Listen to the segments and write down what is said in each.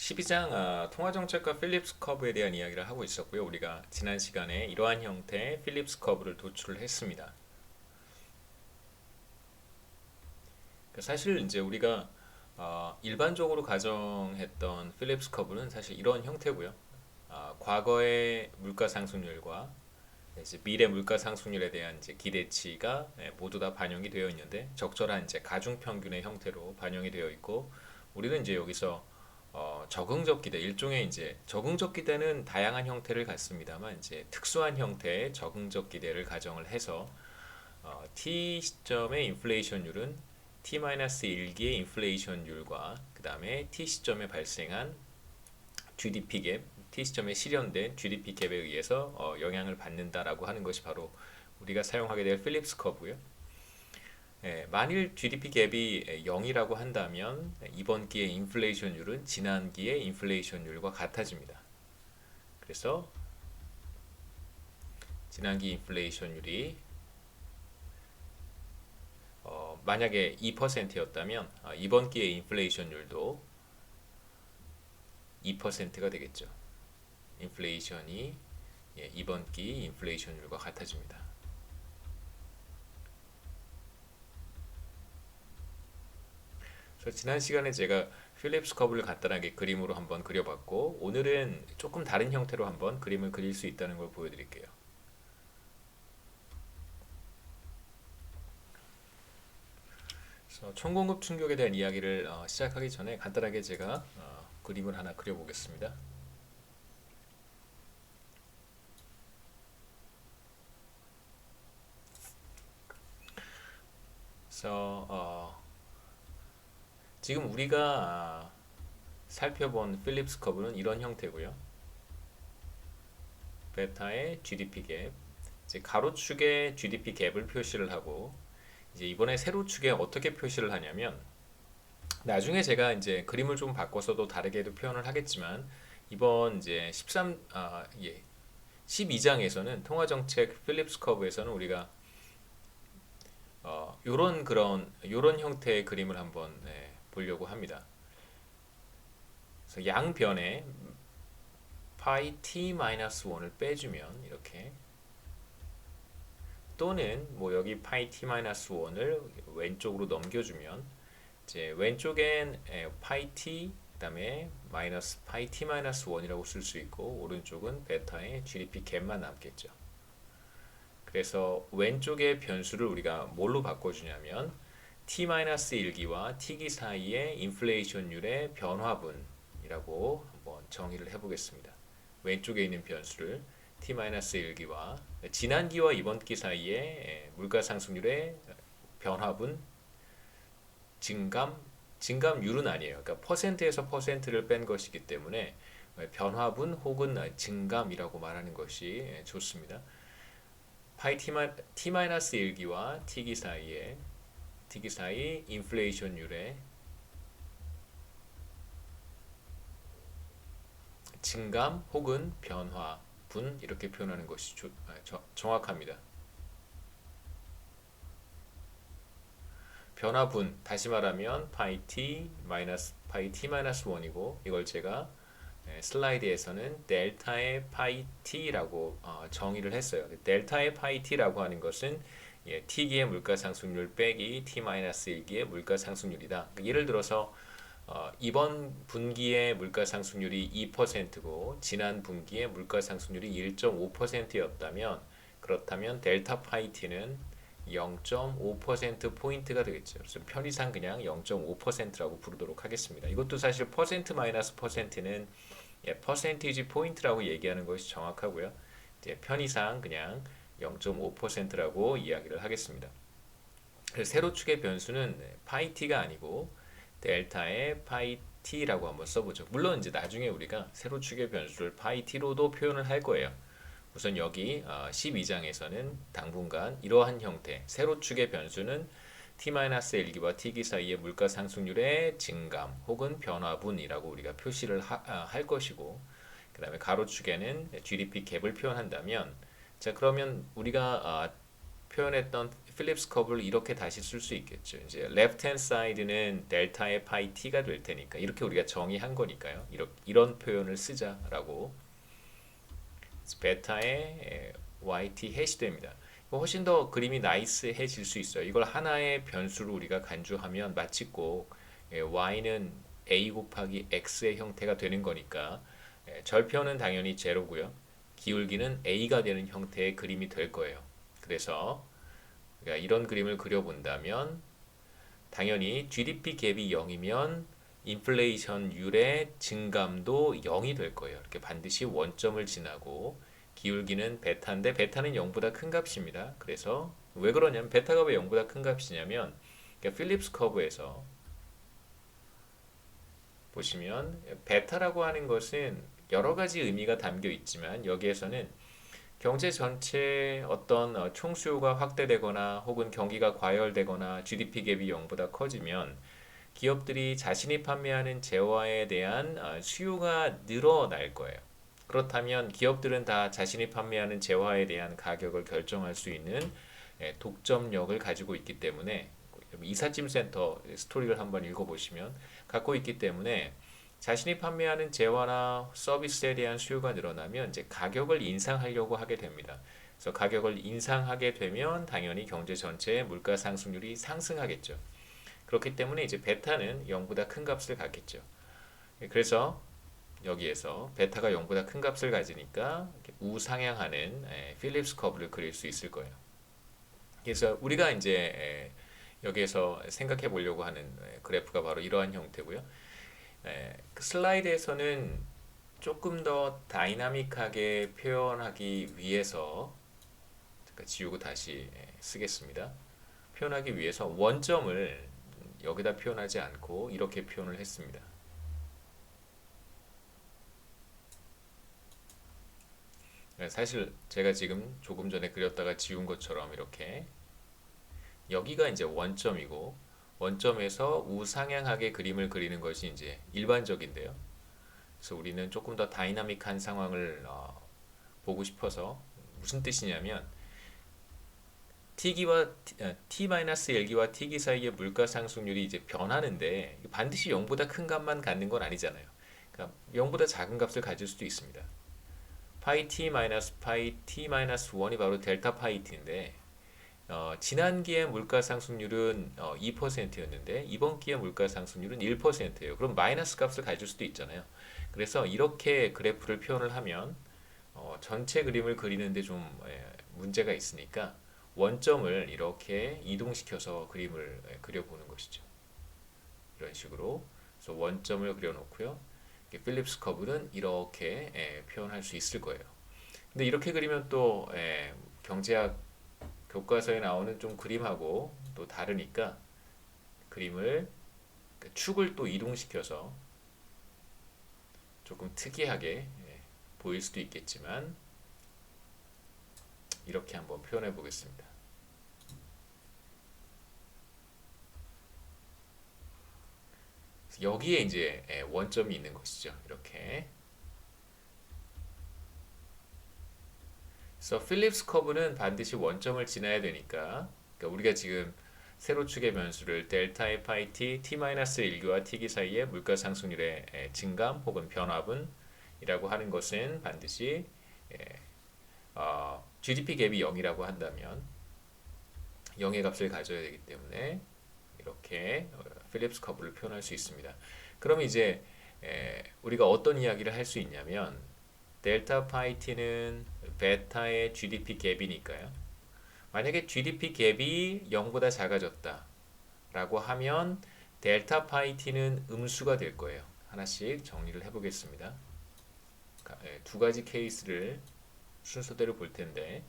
12장 통화정책과 필립스 커브에 대한 이야기를 하고 있었고요. 우리가 지난 시간에 이러한 형태의 필립스 커브를 도출을 했습니다. 사실 이제 우리가 일반적으로 가정했던 필립스 커브는 사실 이런 형태고요. 과거의 물가 상승률과 이제 미래 물가 상승률에 대한 이제 기대치가 모두 다 반영이 되어 있는데 적절한 이제 가중 평균의 형태로 반영이 되어 있고 우리는 이제 여기서 적응적 기대 일종의 이제 적응적 기대는 다양한 형태를 갖습니다만 이제 특수한 형태의 적응적 기대를 가정을 해서 t 시점의 인플레이션율은 t-1기의 인플레이션율과 그 다음에 t 시점에 발생한 GDP 갭, t 시점에 실현된 GDP 갭에 의해서 영향을 받는다라고 하는 것이 바로 우리가 사용하게 될 필립스 커브고요. 만일 GDP 갭이 0이라고 한다면 이번 기의 인플레이션율은 지난 기의 인플레이션율과 같아집니다. 그래서 지난기 인플레이션율이 만약에 2%였다면 이번 기의 인플레이션율도 2%가 되겠죠. 인플레이션이 이번 기 인플레이션율과 같아집니다. 그래서 지난 시간에 제가 필립스 커브를 간단하게 그림으로 한번 그려봤고 오늘은 조금 다른 형태로 한번 그림을 그릴 수 있다는 걸 보여드릴게요. 그래서 총공급 충격에 대한 이야기를 시작하기 전에 간단하게 제가 그림을 하나 그려보겠습니다. 그래서 지금 우리가 살펴본 필립스 커브는 이런 형태고요. 베타의 GDP 갭, 이제 가로축에 GDP 갭을 표시를 하고 이제 이번에 세로축에 어떻게 표시를 하냐면 나중에 제가 이제 그림을 좀 바꿔서도 다르게도 표현을 하겠지만 이번 이제 12장에서는 통화정책 필립스 커브에서는 우리가 요런 형태의 그림을 한번 보려고 합니다. 그래서 양변에 파이 t-1을 빼주면 이렇게 또는 뭐 여기 파이 t-1을 왼쪽으로 넘겨주면 이제 왼쪽엔 파이 t 그다음에 마이너스 파이 t-1이라고 쓸 수 있고 오른쪽은 베타의 GDP 갭만 남겠죠. 그래서 왼쪽의 변수를 우리가 뭘로 바꿔주냐면 t-1기와 t기 사이의 인플레이션율의 변화분이라고 한번 정의를 해보겠습니다. 왼쪽에 있는 변수를 t-1기와 지난기와 이번기 사이의 물가상승률의 변화분 증감률은 아니에요. 그러니까 퍼센트에서 퍼센트를 뺀 것이기 때문에 변화분 혹은 증감이라고 말하는 것이 좋습니다. 파이 t-1기와 t기 사이 인플레이션율의 증감 혹은 변화분 이렇게 표현하는 것이 정확합니다. 변화분 다시 말하면 파이 t-1이고 이걸 제가 슬라이드에서는 델타의 파이 t라고 정의를 했어요. 델타의 파이 t라고 하는 것은 t기의 물가상승률 빼기 t-1기의 물가상승률이다. 그러니까 예를 들어서 이번 분기의 물가상승률이 2%고 지난 분기의 물가상승률이 1.5%였다면 그렇다면 델타 파이 t는 0.5%포인트가 되겠죠. 그래서 편의상 그냥 0.5%라고 부르도록 하겠습니다. 이것도 사실 퍼센트 마이너스 퍼센트는 퍼센티지 포인트라고 얘기하는 것이 정확하고요. 이제 편의상 그냥 0.5%라고 이야기를 하겠습니다. 그래서 세로축의 변수는 파이 t가 아니고 델타의 파이 t라고 한번 써보죠. 물론 이제 나중에 우리가 세로축의 변수를 파이 t로도 표현을 할 거예요. 우선 여기 12장에서는 당분간 이러한 형태 세로축의 변수는 t-1기와 t기 사이의 물가 상승률의 증감 혹은 변화분이라고 우리가 표시를 할 것이고 그 다음에 가로축에는 GDP 갭을 표현한다면 자 그러면 우리가 표현했던 필립스 커브를 이렇게 다시 쓸 수 있겠죠. 이제 left hand side는 델타의 파이 t가 될 테니까 이렇게 우리가 정의한 거니까요. 이런 표현을 쓰자라고. 베타의 yt 해시 됩니다. 훨씬 더 그림이 나이스해질 수 있어요. 이걸 하나의 변수로 우리가 간주하면 마치 꼭 y는 a 곱하기 x의 형태가 되는 거니까 절편은 당연히 제로고요. 기울기는 a가 되는 형태의 그림이 될 거예요. 그래서 우리가 이런 그림을 그려본다면 당연히 GDP 갭이 0이면 인플레이션율의 증감도 0이 될 거예요. 이렇게 반드시 원점을 지나고 기울기는 베타인데 베타는 0보다 큰 값입니다. 그래서 왜 그러냐면 베타가 왜 0보다 큰 값이냐면 필립스 커브에서 보시면 베타라고 하는 것은 여러 가지 의미가 담겨 있지만 여기에서는 경제 전체 어떤 총수요가 확대되거나 혹은 경기가 과열되거나 GDP 갭이 0보다 커지면 기업들이 자신이 판매하는 재화에 대한 수요가 늘어날 거예요. 그렇다면 기업들은 다 자신이 판매하는 재화에 대한 가격을 결정할 수 있는 독점력을 가지고 있기 때문에 이삿짐 센터 스토리를 한번 읽어보시면 갖고 있기 때문에 자신이 판매하는 재화나 서비스에 대한 수요가 늘어나면 이제 가격을 인상하려고 하게 됩니다. 그래서 가격을 인상하게 되면 당연히 경제 전체의 물가 상승률이 상승하겠죠. 그렇기 때문에 이제 베타는 0보다 큰 값을 갖겠죠. 그래서 여기에서 베타가 0보다 큰 값을 가지니까 우상향하는 필립스 커브를 그릴 수 있을 거예요. 그래서 우리가 이제 여기에서 생각해 보려고 하는 그래프가 바로 이러한 형태고요. 그 슬라이드에서는 조금 더 다이나믹하게 표현하기 위해서 잠깐 지우고 다시 쓰겠습니다. 표현하기 위해서 원점을 여기다 표현하지 않고 이렇게 표현을 했습니다. 사실 제가 지금 조금 전에 그렸다가 지운 것처럼 이렇게 여기가 이제 원점이고 원점에서 우상향하게 그림을 그리는 것이 이제 일반적인데요. 그래서 우리는 조금 더 다이나믹한 상황을 보고 싶어서 무슨 뜻이냐면 T-1기와 T기 사이의 물가 상승률이 이제 변하는데 반드시 0보다 큰 값만 갖는 건 아니잖아요. 그러니까 0보다 작은 값을 가질 수도 있습니다. 파이 T 마이너스 파이 T 마이너스 1이 바로 델타 파이 T인데 지난기의 물가 상승률은 2%였는데 이번 기의 물가 상승률은 1%예요. 그럼 마이너스 값을 가질 수도 있잖아요. 그래서 이렇게 그래프를 표현을 하면 전체 그림을 그리는데 좀 문제가 있으니까 원점을 이렇게 이동시켜서 그림을 그려보는 것이죠. 이런 식으로 그래서 원점을 그려놓고요. 필립스 커브는 이렇게 표현할 수 있을 거예요. 근데 이렇게 그리면 또 경제학 교과서에 나오는 좀 그림하고 또 다르니까 그림을 축을 또 이동시켜서 조금 특이하게 보일 수도 있겠지만 이렇게 한번 표현해 보겠습니다. 여기에 이제 원점이 있는 것이죠. 이렇게. 그래서 필립스 커브는 반드시 원점을 지나야 되니까 그러니까 우리가 지금 세로축의 변수를 델타의 파이 t, t-1기와 t기 사이의 물가 상승률의 증감 혹은 변화분이라고 하는 것은 반드시 GDP 갭이 0이라고 한다면 0의 값을 가져야 되기 때문에 이렇게 필립스 커브를 표현할 수 있습니다. 그럼 이제 우리가 어떤 이야기를 할 수 있냐면 델타 파이 t는 베타의 GDP 갭이니까요. 만약에 GDP 갭이 0보다 작아졌다 라고 하면 델타 파이 t는 음수가 될 거예요. 하나씩 정리를 해보겠습니다. 두 가지 케이스를 순서대로 볼 텐데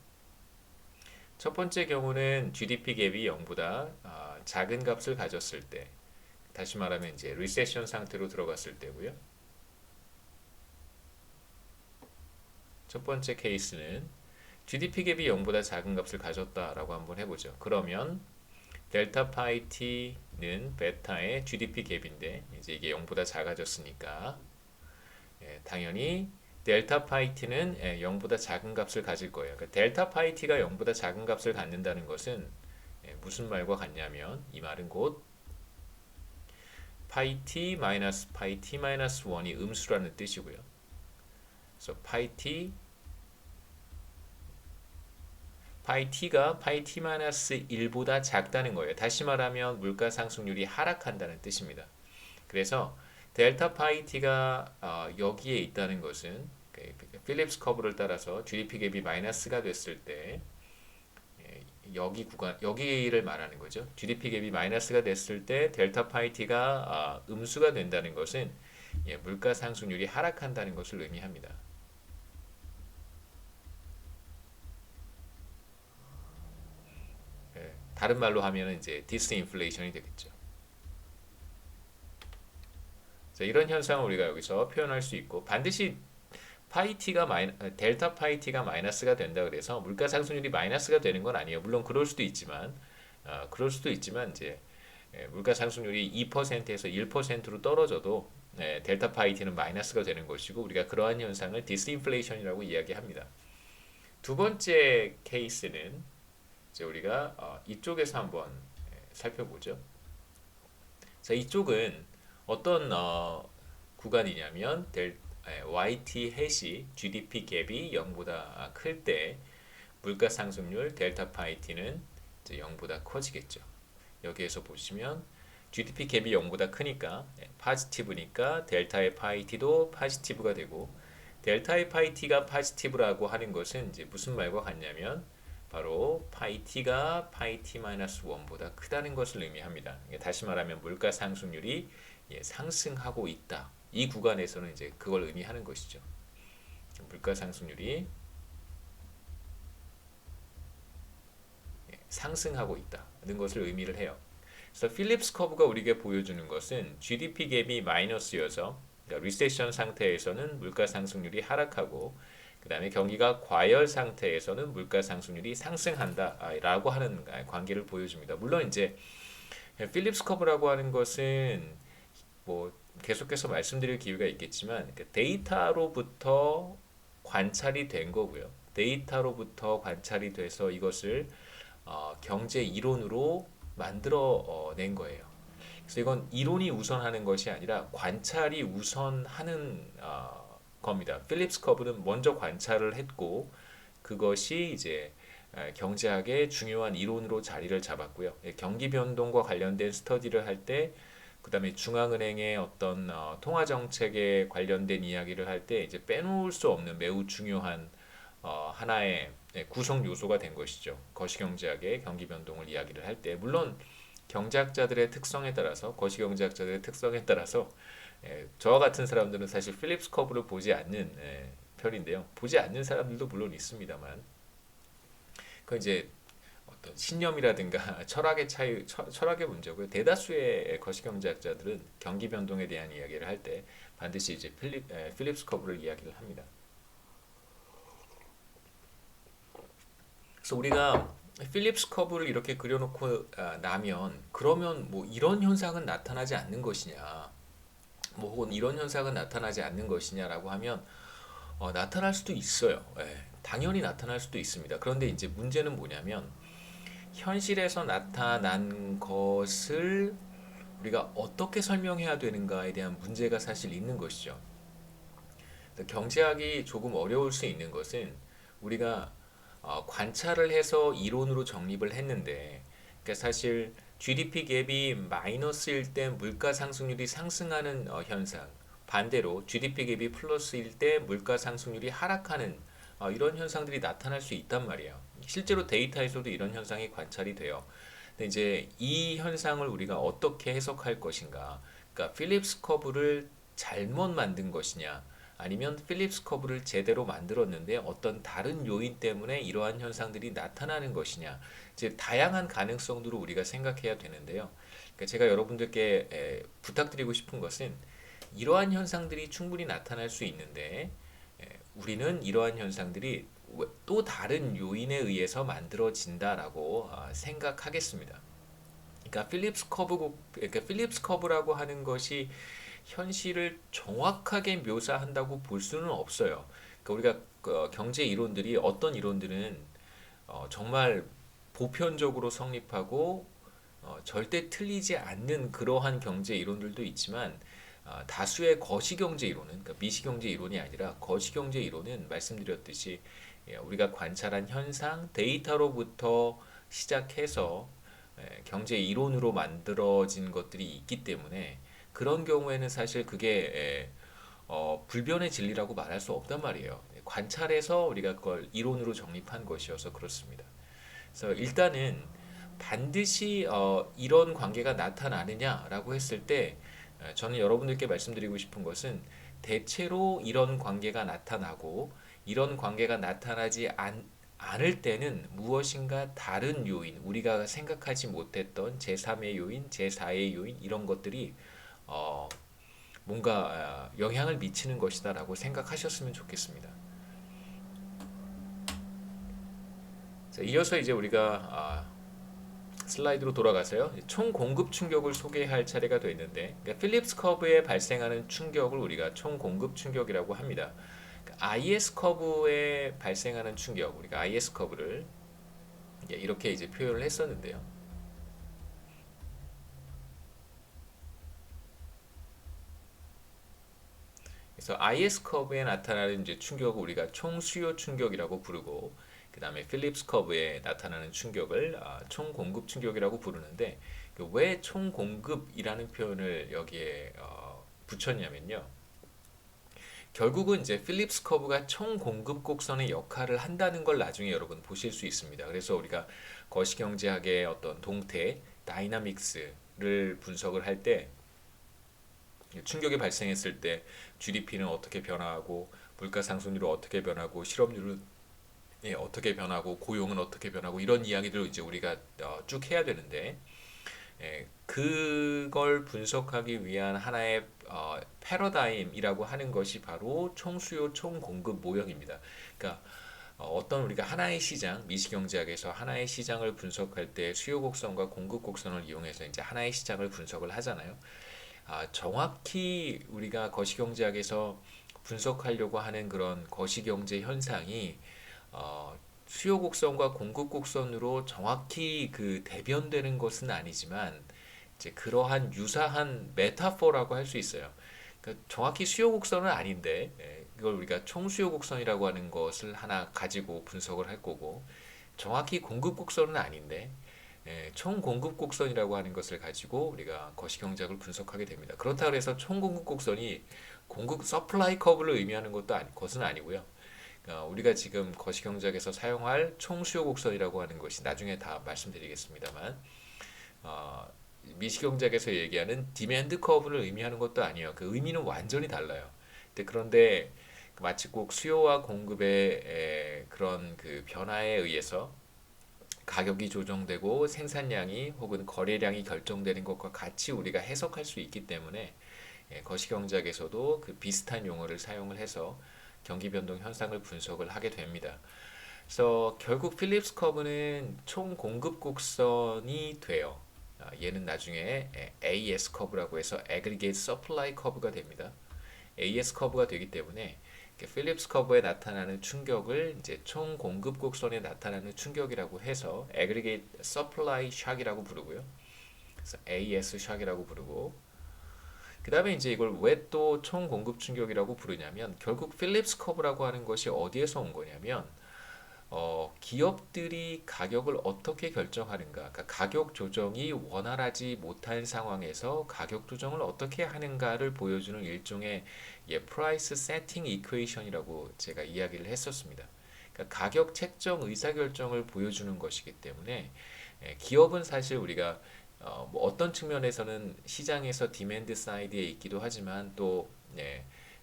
첫 번째 경우는 GDP 갭이 0보다 작은 값을 가졌을 때 다시 말하면 이제 리세션 상태로 들어갔을 때고요. 첫 번째 케이스는 GDP 갭이 0보다 작은 값을 가졌다라고 한번 해보죠. 그러면 델타 파이 t는 베타의 GDP 갭인데 이제 이게 0보다 작아졌으니까 당연히 델타 파이 t는 0보다 작은 값을 가질 거예요. 그러니까 델타 파이 t가 0보다 작은 값을 갖는다는 것은 무슨 말과 같냐면 이 말은 곧 파이 t 마이너스 파이 t 마이너스 1이 음수라는 뜻이고요. 그래서 파이 t가 파이 t 마이너스 1보다 작다는 거예요. 다시 말하면 물가 상승률이 하락한다는 뜻입니다. 그래서 델타 파이 t가 여기에 있다는 것은 필립스 커브를 따라서 GDP 갭이 마이너스가 됐을 때 여기 구간 여기를 말하는 거죠. GDP 갭이 마이너스가 됐을 때 델타 파이 t가 음수가 된다는 것은 물가 상승률이 하락한다는 것을 의미합니다. 다른 말로 하면 이제 디스인플레이션이 되겠죠. 자, 이런 현상을 우리가 여기서 표현할 수 있고 반드시 델타 파이 t가 마이너스가 된다 그래서 물가 상승률이 마이너스가 되는 건 아니에요. 물론 그럴 수도 있지만 이제 물가 상승률이 2%에서 1%로 떨어져도 델타 파이 t는 마이너스가 되는 것이고 우리가 그러한 현상을 디스인플레이션이라고 이야기합니다. 두 번째 케이스는 이제 우리가 이쪽에서 한번 살펴보죠. 자, 이쪽은 어떤 구간이냐면 YT 햇이 GDP 갭이 0보다 클 때 물가 상승률 델타 파이 t는 이제 0보다 커지겠죠. 여기에서 보시면 GDP 갭이 0보다 크니까 파지티브니까 델타의 파이 t도 파지티브가 되고 델타의 파이 t가 파지티브라고 하는 것은 이제 무슨 말과 같냐면 바로 파이 t가 파이 t 마이너스 1보다 크다는 것을 의미합니다. 다시 말하면 물가 상승률이 상승하고 있다. 이 구간에서는 이제 그걸 의미하는 것이죠. 물가 상승률이 상승하고 있다는 것을 의미를 해요. 그래서 필립스 커브가 우리에게 보여주는 것은 GDP 갭이 마이너스여서 그러니까 리세션 상태에서는 물가 상승률이 하락하고 그 다음에 경기가 과열 상태에서는 물가 상승률이 상승한다라고 하는 관계를 보여줍니다. 물론 이제 필립스 커브라고 하는 것은 뭐 계속해서 말씀드릴 기회가 있겠지만 데이터로부터 관찰이 된 거고요. 데이터로부터 관찰이 돼서 이것을 경제 이론으로 만들어 낸 거예요. 그래서 이건 이론이 우선하는 것이 아니라 관찰이 우선하는 겁니다. 필립스 커브는 먼저 관찰을 했고 그것이 이제 경제학의 중요한 이론으로 자리를 잡았고요. 경기 변동과 관련된 스터디를 할 때, 그다음에 중앙은행의 어떤 통화 정책에 관련된 이야기를 할 때 이제 빼놓을 수 없는 매우 중요한 하나의 구성 요소가 된 것이죠. 거시경제학의 경기 변동을 이야기를 할 때, 물론 경제학자들의 특성에 따라서 거시경제학자들의 특성에 따라서 저와 같은 사람들은 사실 필립스 커브를 보지 않는 편인데요. 보지 않는 사람들도 물론 있습니다만, 그 이제 어떤 신념이라든가 철학의 차이, 철학의 문제고요. 대다수의 거시경제학자들은 경기 변동에 대한 이야기를 할 때 반드시 이제 필립스 커브를 이야기를 합니다. 그래서 우리가 필립스 커브를 이렇게 그려놓고 나면 그러면 뭐 이런 현상은 나타나지 않는 것이냐, 뭐 혹은 이런 현상은 나타나지 않는 것이냐라고 하면 나타날 수도 있어요. 당연히 나타날 수도 있습니다. 그런데 이제 문제는 뭐냐면 현실에서 나타난 것을 우리가 어떻게 설명해야 되는가에 대한 문제가 사실 있는 것이죠. 경제학이 조금 어려울 수 있는 것은 우리가 관찰을 해서 이론으로 정립을 했는데, 그러니까 사실 GDP 갭이 마이너스일 때 물가 상승률이 상승하는 현상, 반대로 GDP 갭이 플러스일 때 물가 상승률이 하락하는 이런 현상들이 나타날 수 있단 말이에요. 실제로 데이터에서도 이런 현상이 관찰이 돼요. 근데 이제 이 현상을 우리가 어떻게 해석할 것인가? 그러니까 필립스 커브를 잘못 만든 것이냐? 아니면 필립스 커브를 제대로 만들었는데 어떤 다른 요인 때문에 이러한 현상들이 나타나는 것이냐, 이제 다양한 가능성들을 우리가 생각해야 되는데요. 그러니까 제가 여러분들께 부탁드리고 싶은 것은 이러한 현상들이 충분히 나타날 수 있는데 우리는 이러한 현상들이 또 다른 요인에 의해서 만들어진다라고 생각하겠습니다. 그러니까 필립스 커브라고 하는 것이 현실을 정확하게 묘사한다고 볼 수는 없어요. 그러니까 우리가 경제 이론들이 어떤 이론들은 정말 보편적으로 성립하고 절대 틀리지 않는 그러한 경제 이론들도 있지만 다수의 거시경제 이론은 그러니까 미시경제 이론이 아니라 거시경제 이론은 말씀드렸듯이 우리가 관찰한 현상, 데이터로부터 시작해서 경제 이론으로 만들어진 것들이 있기 때문에 그런 경우에는 사실 그게 불변의 진리라고 말할 수 없단 말이에요. 관찰해서 우리가 그걸 이론으로 정립한 것이어서 그렇습니다. 그래서 일단은 반드시 이런 관계가 나타나느냐라고 했을 때 저는 여러분들께 말씀드리고 싶은 것은 대체로 이런 관계가 나타나고 이런 관계가 나타나지 않을 때는 무엇인가 다른 요인, 우리가 생각하지 못했던 제3의 요인, 제4의 요인 이런 것들이 어, 뭔가 영향을 미치는 것이다라고 생각하셨으면 좋겠습니다. 자, 이어서 이제 우리가 슬라이드로 돌아가서요. 총 공급 충격을 소개할 차례가 되는데, 그러니까 필립스 커브에 발생하는 충격을 우리가 총 공급 충격이라고 합니다. 그러니까 IS 커브에 발생하는 충격, 우리가 IS 커브를 이렇게 이제 표현을 했었는데요. 그래서 IS 커브에 나타나는 이제 충격을 우리가 총 수요 충격이라고 부르고, 그 다음에 필립스 커브에 나타나는 충격을 총 공급 충격이라고 부르는데 왜 총 공급이라는 표현을 여기에 붙였냐면요. 결국은 이제 필립스 커브가 총 공급 곡선의 역할을 한다는 걸 나중에 여러분 보실 수 있습니다. 그래서 우리가 거시경제학의 어떤 동태, 다이나믹스를 분석을 할 때 충격이 발생했을 때 GDP는 어떻게 변화하고 물가 상승률은 어떻게 변하고 실업률은 어떻게 변하고 고용은 어떻게 변하고 이런 이야기들을 이제 우리가 쭉 해야 되는데 그걸 분석하기 위한 하나의 패러다임이라고 하는 것이 바로 총수요 총공급 모형입니다. 그러니까 어떤 우리가 하나의 시장, 미시경제학에서 하나의 시장을 분석할 때 수요 곡선과 공급 곡선을 이용해서 이제 하나의 시장을 분석을 하잖아요. 정확히 우리가 거시경제학에서 분석하려고 하는 그런 거시경제 현상이 수요 곡선과 공급 곡선으로 정확히 그 대변되는 것은 아니지만 이제 그러한 유사한 메타포라고 할 수 있어요. 그러니까 정확히 수요 곡선은 아닌데 이걸 우리가 총수요 곡선이라고 하는 것을 하나 가지고 분석을 할 거고 정확히 공급 곡선은 아닌데 총 공급 곡선이라고 하는 것을 가지고 우리가 거시경제학을 분석하게 됩니다. 그렇다고 해서 총 공급 곡선이 공급 서플라이 커브를 의미하는 것은 아니고요. 우리가 지금 거시경제학에서 사용할 총수요 곡선이라고 하는 것이 나중에 다 말씀드리겠습니다만 어, 미시경제학에서 얘기하는 디맨드 커브를 의미하는 것도 아니에요. 그 의미는 완전히 달라요. 그런데 마치 꼭 수요와 공급의 그런 그 변화에 의해서 가격이 조정되고 생산량이 혹은 거래량이 결정되는 것과 같이 우리가 해석할 수 있기 때문에 거시경제학에서도 그 비슷한 용어를 사용을 해서 경기 변동 현상을 분석을 하게 됩니다. 그래서 결국 필립스 커브는 총 공급 곡선이 돼요. 얘는 나중에 AS 커브라고 해서 Aggregate Supply 커브가 됩니다. AS 커브가 되기 때문에 필립스 커브에 나타나는 충격을 이제 총 공급 곡선에 나타나는 충격이라고 해서 Aggregate Supply Shock이라고 부르고요. 그래서 AS Shock이라고 부르고 그 다음에 이제 이걸 왜 또 총 공급 충격이라고 부르냐면 결국 필립스 커브라고 하는 것이 어디에서 온 거냐면 기업들이 가격을 어떻게 결정하는가, 그러니까 가격 조정이 원활하지 못한 상황에서 가격 조정을 어떻게 하는가를 보여주는 일종의 프라이스 세팅 이퀘이션이라고 제가 이야기를 했었습니다. 그러니까 가격 책정 의사결정을 보여주는 것이기 때문에 기업은 사실 우리가 뭐 어떤 측면에서는 시장에서 디맨드 사이드에 있기도 하지만 또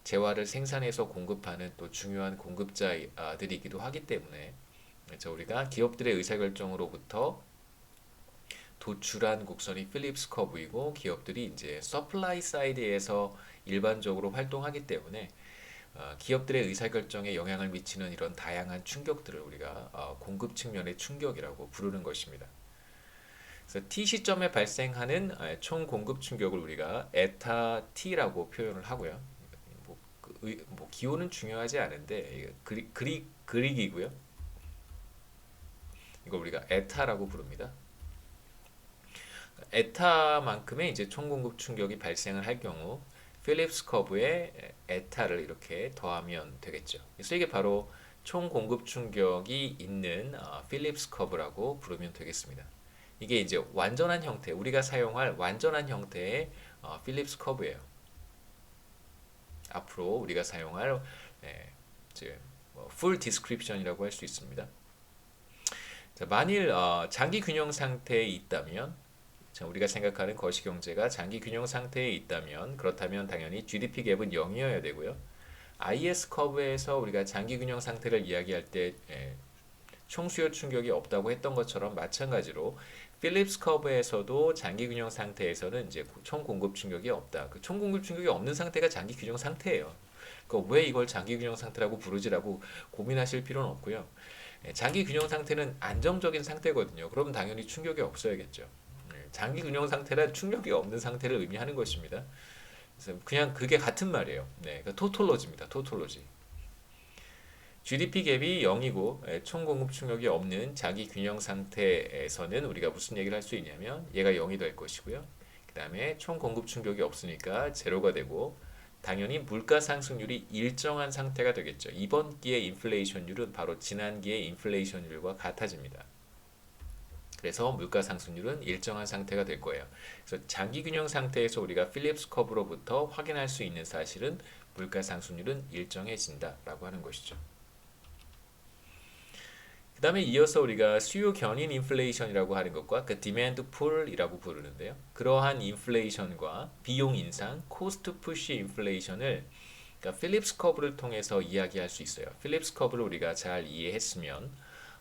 재화를 생산해서 공급하는 또 중요한 공급자들이기도 하기 때문에 그래서 우리가 기업들의 의사결정으로부터 도출한 곡선이 필립스 커브이고 기업들이 이제 서플라이 사이드에서 일반적으로 활동하기 때문에 기업들의 의사결정에 영향을 미치는 이런 다양한 충격들을 우리가 공급 측면의 충격이라고 부르는 것입니다. 그래서 T 시점에 발생하는 총 공급 충격을 우리가 에타 T라고 표현을 하고요. 뭐 기호는 중요하지 않은데 그릭이고요. 이걸 우리가 에타라고 부릅니다. 에타만큼의 이제 총공급 충격이 발생을 할 경우 필립스 커브에 에타를 이렇게 더하면 되겠죠. 그래서 이게 바로 총공급 충격이 있는 필립스 커브라고 부르면 되겠습니다. 이게 이제 완전한 형태, 우리가 사용할 완전한 형태의 필립스 커브예요. 앞으로 우리가 사용할 이제 full description이라고 할 수 있습니다. 자, 만일 장기 균형 상태에 있다면, 자, 우리가 생각하는 거시경제가 장기 균형 상태에 있다면, 그렇다면 당연히 GDP 갭은 0이어야 되고요. IS 커브에서 우리가 장기 균형 상태를 이야기할 때 총수요 충격이 없다고 했던 것처럼 마찬가지로 필립스 커브에서도 장기 균형 상태에서는 이제 총 공급 충격이 없다. 그 총 공급 충격이 없는 상태가 장기 균형 상태예요. 그러니까 왜 이걸 장기 균형 상태라고 부르지라고 고민하실 필요는 없고요. 장기 균형 상태는 안정적인 상태거든요. 그럼 당연히 충격이 없어야겠죠. 장기 균형 상태란 충격이 없는 상태를 의미하는 것입니다. 그래서 그냥 그게 같은 말이에요. 네, 그러니까 토톨로지입니다. 토톨로지. GDP 갭이 0이고 총 공급 충격이 없는 장기 균형 상태에서는 우리가 무슨 얘기를 할 수 있냐면 얘가 0이 될 것이고요. 그 다음에 총 공급 충격이 없으니까 제로가 되고 당연히 물가 상승률이 일정한 상태가 되겠죠. 이번 기의 인플레이션율은 바로 지난 기의 인플레이션율과 같아집니다. 그래서 물가 상승률은 일정한 상태가 될 거예요. 그래서 장기 균형 상태에서 우리가 필립스 커브로부터 확인할 수 있는 사실은 물가 상승률은 일정해진다라고 하는 것이죠. 그 다음에 이어서 우리가 수요 견인 인플레이션이라고 하는 것과 그 디맨드 풀이라고 부르는데요. 그러한 인플레이션과 비용 인상, 코스트 푸시 인플레이션을 그러니까 필립스 커브를 통해서 이야기할 수 있어요. 필립스 커브를 우리가 잘 이해했으면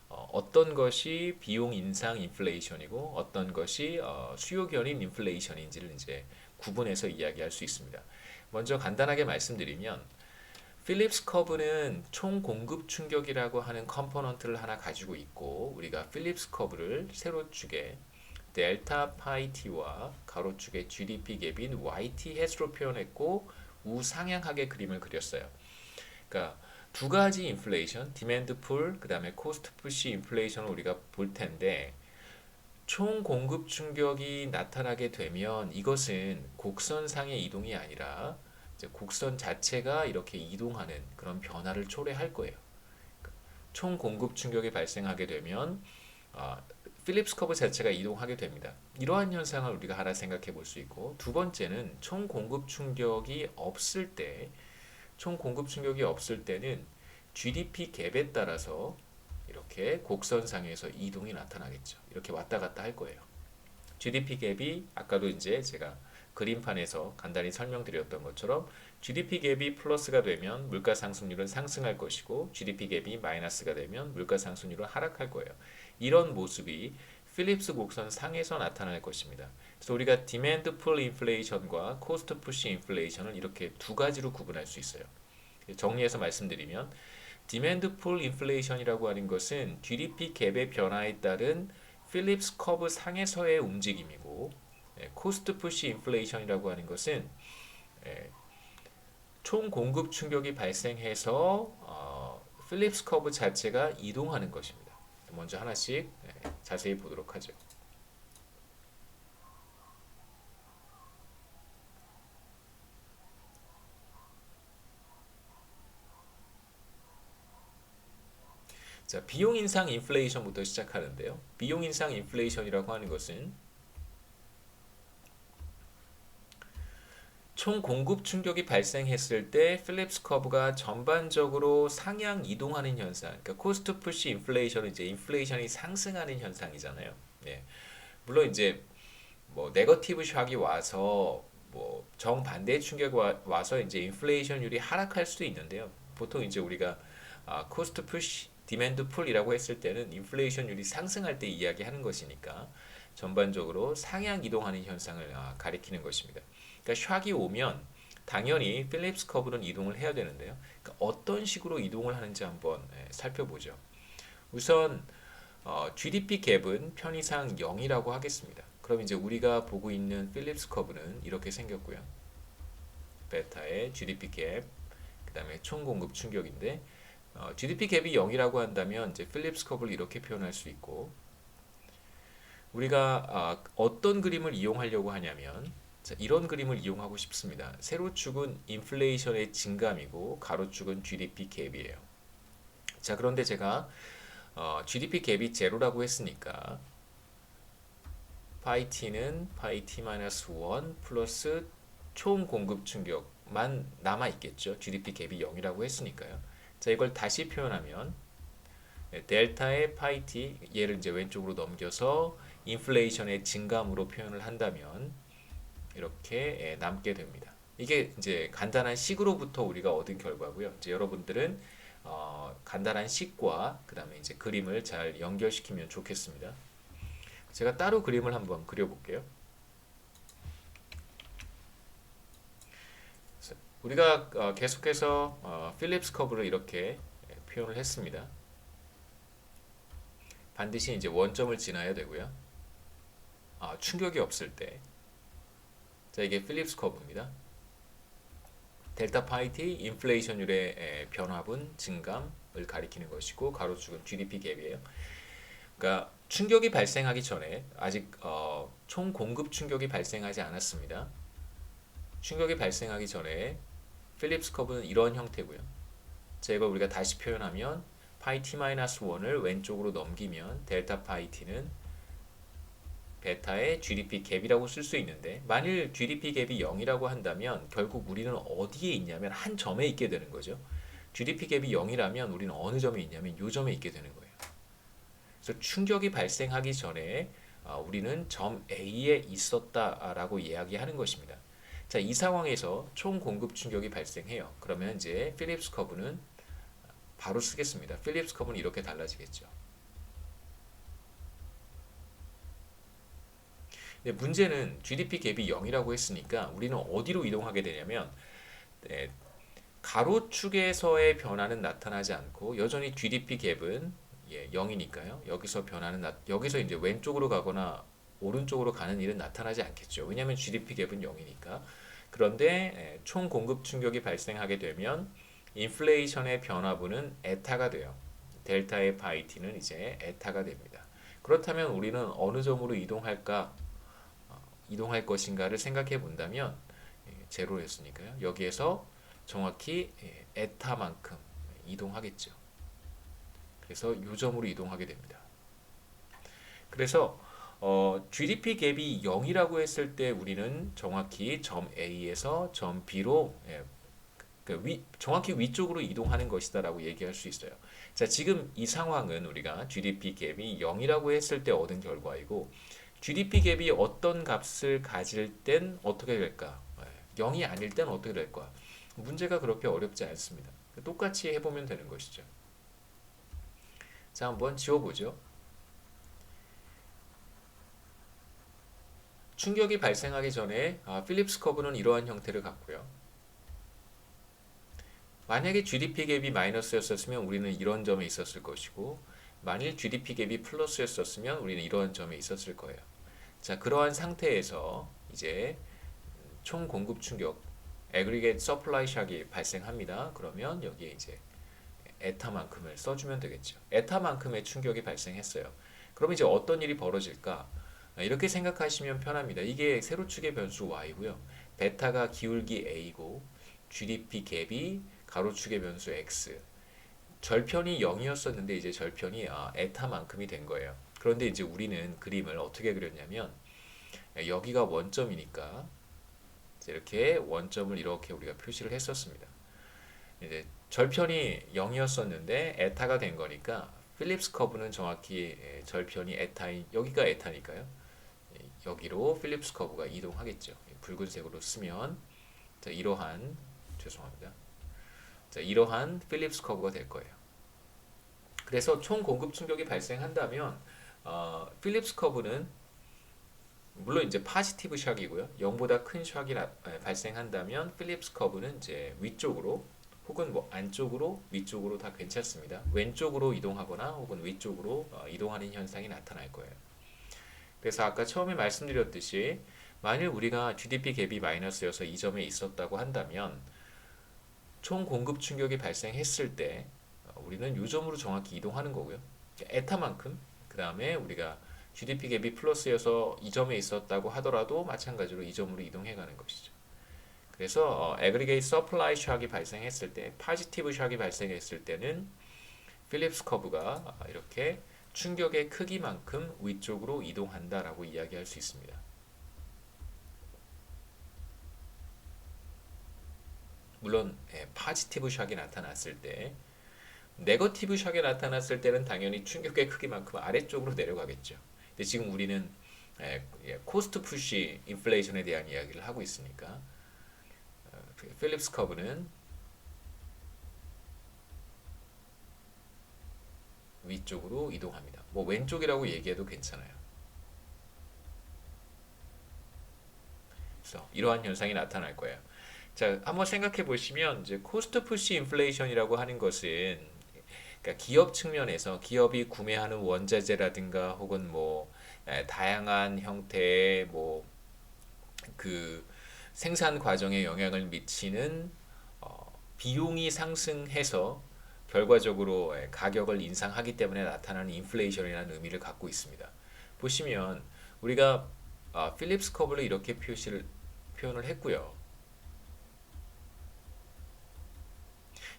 어떤 것이 비용 인상 인플레이션이고 어떤 것이 수요 견인 인플레이션인지를 이제 구분해서 이야기할 수 있습니다. 먼저 간단하게 말씀드리면 필립스 커브는 총 공급 충격이라고 하는 컴포넌트를 하나 가지고 있고 우리가 필립스 커브를 세로축에 델타 파이 t와 가로축에 GDP 갭인 YT 햇으로 표현했고 우상향하게 그림을 그렸어요. 그러니까 두 가지 인플레이션, 디맨드 풀, 그 다음에 코스트 푸시 인플레이션을 우리가 볼 텐데 총 공급 충격이 나타나게 되면 이것은 곡선상의 이동이 아니라 곡선 자체가 이렇게 이동하는 그런 변화를 초래할 거예요. 총 공급 충격이 발생하게 되면 필립스 커브 자체가 이동하게 됩니다. 이러한 현상을 우리가 하나 생각해 볼 수 있고 두 번째는 총 공급 충격이 없을 때 총 공급 충격이 없을 때는 GDP 갭에 따라서 이렇게 곡선상에서 이동이 나타나겠죠. 이렇게 왔다 갔다 할 거예요. GDP 갭이 아까도 이제 제가 그림판에서 간단히 설명드렸던 것처럼 GDP 갭이 플러스가 되면 물가 상승률은 상승할 것이고 GDP 갭이 마이너스가 되면 물가 상승률은 하락할 거예요. 이런 모습이 필립스 곡선 상에서 나타날 것입니다. 그래서 우리가 디맨드 풀 인플레이션과 코스트 푸시 인플레이션을 이렇게 두 가지로 구분할 수 있어요. 정리해서 말씀드리면 디맨드 풀 인플레이션이라고 하는 것은 GDP 갭의 변화에 따른 필립스 커브 상에서의 움직임이고 코스트 푸시 인플레이션이라고 하는 것은 총 공급 충격이 발생해서 필립스 커브 자체가 이동하는 것입니다. 먼저 하나씩 자세히 보도록 하죠. 자, 비용 인상 인플레이션부터 시작하는데요. 비용 인상 인플레이션이라고 하는 것은 총 공급 충격이 발생했을 때 필립스 커브가 전반적으로 상향 이동하는 현상. 그러니까 코스트 푸시 인플레이션은 이제 인플레이션이 상승하는 현상이잖아요. 예. 물론 이제 뭐 네거티브 샥이 와서 뭐 정반대의 충격이 와서 이제 인플레이션율이 하락할 수도 있는데요. 보통 이제 우리가 코스트 푸시 디맨드 풀이라고 했을 때는 인플레이션율이 상승할 때 이야기하는 것이니까 전반적으로 상향 이동하는 현상을 가리키는 것입니다. 그러니까 샥이 오면 당연히 필립스 커브는 이동을 해야 되는데요. 그러니까 어떤 식으로 이동을 하는지 한번 살펴보죠. 우선 GDP 갭은 편의상 0이라고 하겠습니다. 그럼 이제 우리가 보고 있는 필립스 커브는 이렇게 생겼고요. 베타의 GDP 갭, 그 다음에 총 공급 충격인데 GDP 갭이 0이라고 한다면 이제 필립스 커브를 이렇게 표현할 수 있고 우리가 어떤 그림을 이용하려고 하냐면 자, 이런 그림을 이용하고 싶습니다. 세로축은 인플레이션의 증감이고 가로축은 GDP 갭이에요. 자, 그런데 제가 GDP 갭이 제로라고 했으니까 파이 t는 파이 t-1 플러스 총 공급 충격만 남아 있겠죠. GDP 갭이 0이라고 했으니까요. 자, 이걸 다시 표현하면 델타의 파이 t 얘를 이제 왼쪽으로 넘겨서 인플레이션의 증감으로 표현을 한다면 이렇게 남게 됩니다. 이게 이제 간단한 식으로부터 우리가 얻은 결과고요. 이제 여러분들은 간단한 식과 그다음에 이제 그림을 잘 연결시키면 좋겠습니다. 제가 따로 그림을 한번 그려볼게요. 우리가 계속해서 필립스 커브를 이렇게 표현을 했습니다. 반드시 이제 원점을 지나야 되고요. 충격이 없을 때. 자, 이게 필립스 커브입니다. 델타 파이 t 인플레이션율의 변화분 증감을 가리키는 것이고 가로축은 GDP 갭이에요. 그러니까 충격이 발생하기 전에 아직 총 공급 충격이 발생하지 않았습니다. 충격이 발생하기 전에 필립스 커브는 이런 형태고요. 자, 이걸 우리가 다시 표현하면 파이 t-1을 왼쪽으로 넘기면 델타 파이 t는 베타의 GDP 갭이라고 쓸 수 있는데 만일 GDP 갭이 0이라고 한다면 결국 우리는 어디에 있냐면 한 점에 있게 되는 거죠. GDP 갭이 0이라면 우리는 어느 점에 있냐면 이 점에 있게 되는 거예요. 그래서 충격이 발생하기 전에 우리는 점 A에 있었다라고 이야기하는 것입니다. 자, 이 상황에서 총 공급 충격이 발생해요. 그러면 이제 필립스 커브는 바로 쓰겠습니다. 필립스 커브는 이렇게 달라지겠죠. 근데 문제는 GDP 갭이 0이라고 했으니까 우리는 어디로 이동하게 되냐면 가로축에서의 변화는 나타나지 않고 여전히 GDP 갭은 0이니까요. 여기서 여기서 이제 왼쪽으로 가거나 오른쪽으로 가는 일은 나타나지 않겠죠. 왜냐하면 GDP 갭은 0이니까. 그런데 총 공급 충격이 발생하게 되면 인플레이션의 변화분은 에타가 돼요. 델타의 파이 t는 이제 에타가 됩니다. 그렇다면 우리는 어느 점으로 이동할 것인가를 생각해 본다면 제로였으니까요. 여기에서 정확히 에타만큼 이동하겠죠. 그래서 이 점으로 이동하게 됩니다. 그래서 GDP 갭이 0이라고 했을 때 우리는 정확히 점 A에서 점 B로 정확히 위쪽으로 이동하는 것이다라고 얘기할 수 있어요. 자, 지금 이 상황은 우리가 GDP 갭이 0이라고 했을 때 얻은 결과이고 GDP 갭이 어떤 값을 가질 땐 어떻게 될까? 0이 아닐 땐 어떻게 될까? 문제가 그렇게 어렵지 않습니다. 똑같이 해보면 되는 것이죠. 자, 한번 지워보죠. 충격이 발생하기 전에 필립스 커브는 이러한 형태를 갖고요. 만약에 GDP 갭이 마이너스였었으면 우리는 이런 점에 있었을 것이고 만일 GDP 갭이 플러스였었으면 우리는 이러한 점에 있었을 거예요. 자, 그러한 상태에서 이제 총 공급 충격, aggregate supply shock이 발생합니다. 그러면 여기에 이제 에타만큼을 써주면 되겠죠. 에타만큼의 충격이 발생했어요. 그럼 이제 어떤 일이 벌어질까? 이렇게 생각하시면 편합니다. 이게 세로축의 변수 y고요. 베타가 기울기 a고 GDP 갭이 가로축의 변수 x. 절편이 0이었었는데 이제 절편이 에타만큼이 된 거예요. 그런데 이제 우리는 그림을 어떻게 그렸냐면 여기가 원점이니까 이렇게 원점을 이렇게 우리가 표시를 했었습니다. 이제 절편이 0이었었는데 에타가 된 거니까 필립스 커브는 정확히 절편이 에타인 여기가 에타니까요. 여기로 필립스 커브가 이동하겠죠. 붉은색으로 쓰면 자, 이러한 필립스 커브가 될 거예요. 그래서 총 공급 충격이 발생한다면 필립스 커브는 물론 이제 파지티브 샥이고요. 0보다 큰 샥이 발생한다면 필립스 커브는 이제 위쪽으로 혹은 뭐 안쪽으로 위쪽으로 다 괜찮습니다. 왼쪽으로 이동하거나 혹은 위쪽으로 이동하는 현상이 나타날 거예요. 그래서 아까 처음에 말씀드렸듯이 만일 우리가 GDP 갭이 마이너스여서 이 점에 있었다고 한다면 총 공급 충격이 발생했을 때 우리는 요점으로 정확히 이동하는 거고요. 에타만큼 그 다음에 우리가 GDP 갭이 플러스여서 이 점에 있었다고 하더라도 마찬가지로 이 점으로 이동해 가는 것이죠. 그래서 애그리게이트 서플라이 샥이 발생했을 때, 포지티브 샥이 발생했을 때는 필립스 커브가 이렇게 충격의 크기만큼 위쪽으로 이동한다라고 이야기할 수 있습니다. 물론 포지티브 샥이 나타났을 때, 네거티브 샥이 나타났을 때는 당연히 충격의 크기만큼 아래쪽으로 내려가겠죠. 근데 지금 우리는 코스트 푸시 인플레이션에 대한 이야기를 하고 있으니까 필립스 커브는 위쪽으로 이동합니다. 뭐 왼쪽이라고 얘기해도 괜찮아요. 그래서 이러한 현상이 나타날 거예요. 자, 한번 생각해 보시면 이제 코스트 푸시 인플레이션이라고 하는 것은 그러니까 기업 측면에서 기업이 구매하는 원자재라든가 혹은 뭐 다양한 형태의 뭐 그 생산 과정에 영향을 미치는 비용이 상승해서 결과적으로 가격을 인상하기 때문에 나타나는 인플레이션이라는 의미를 갖고 있습니다. 보시면 우리가 필립스 커브를 이렇게 표현을 했고요.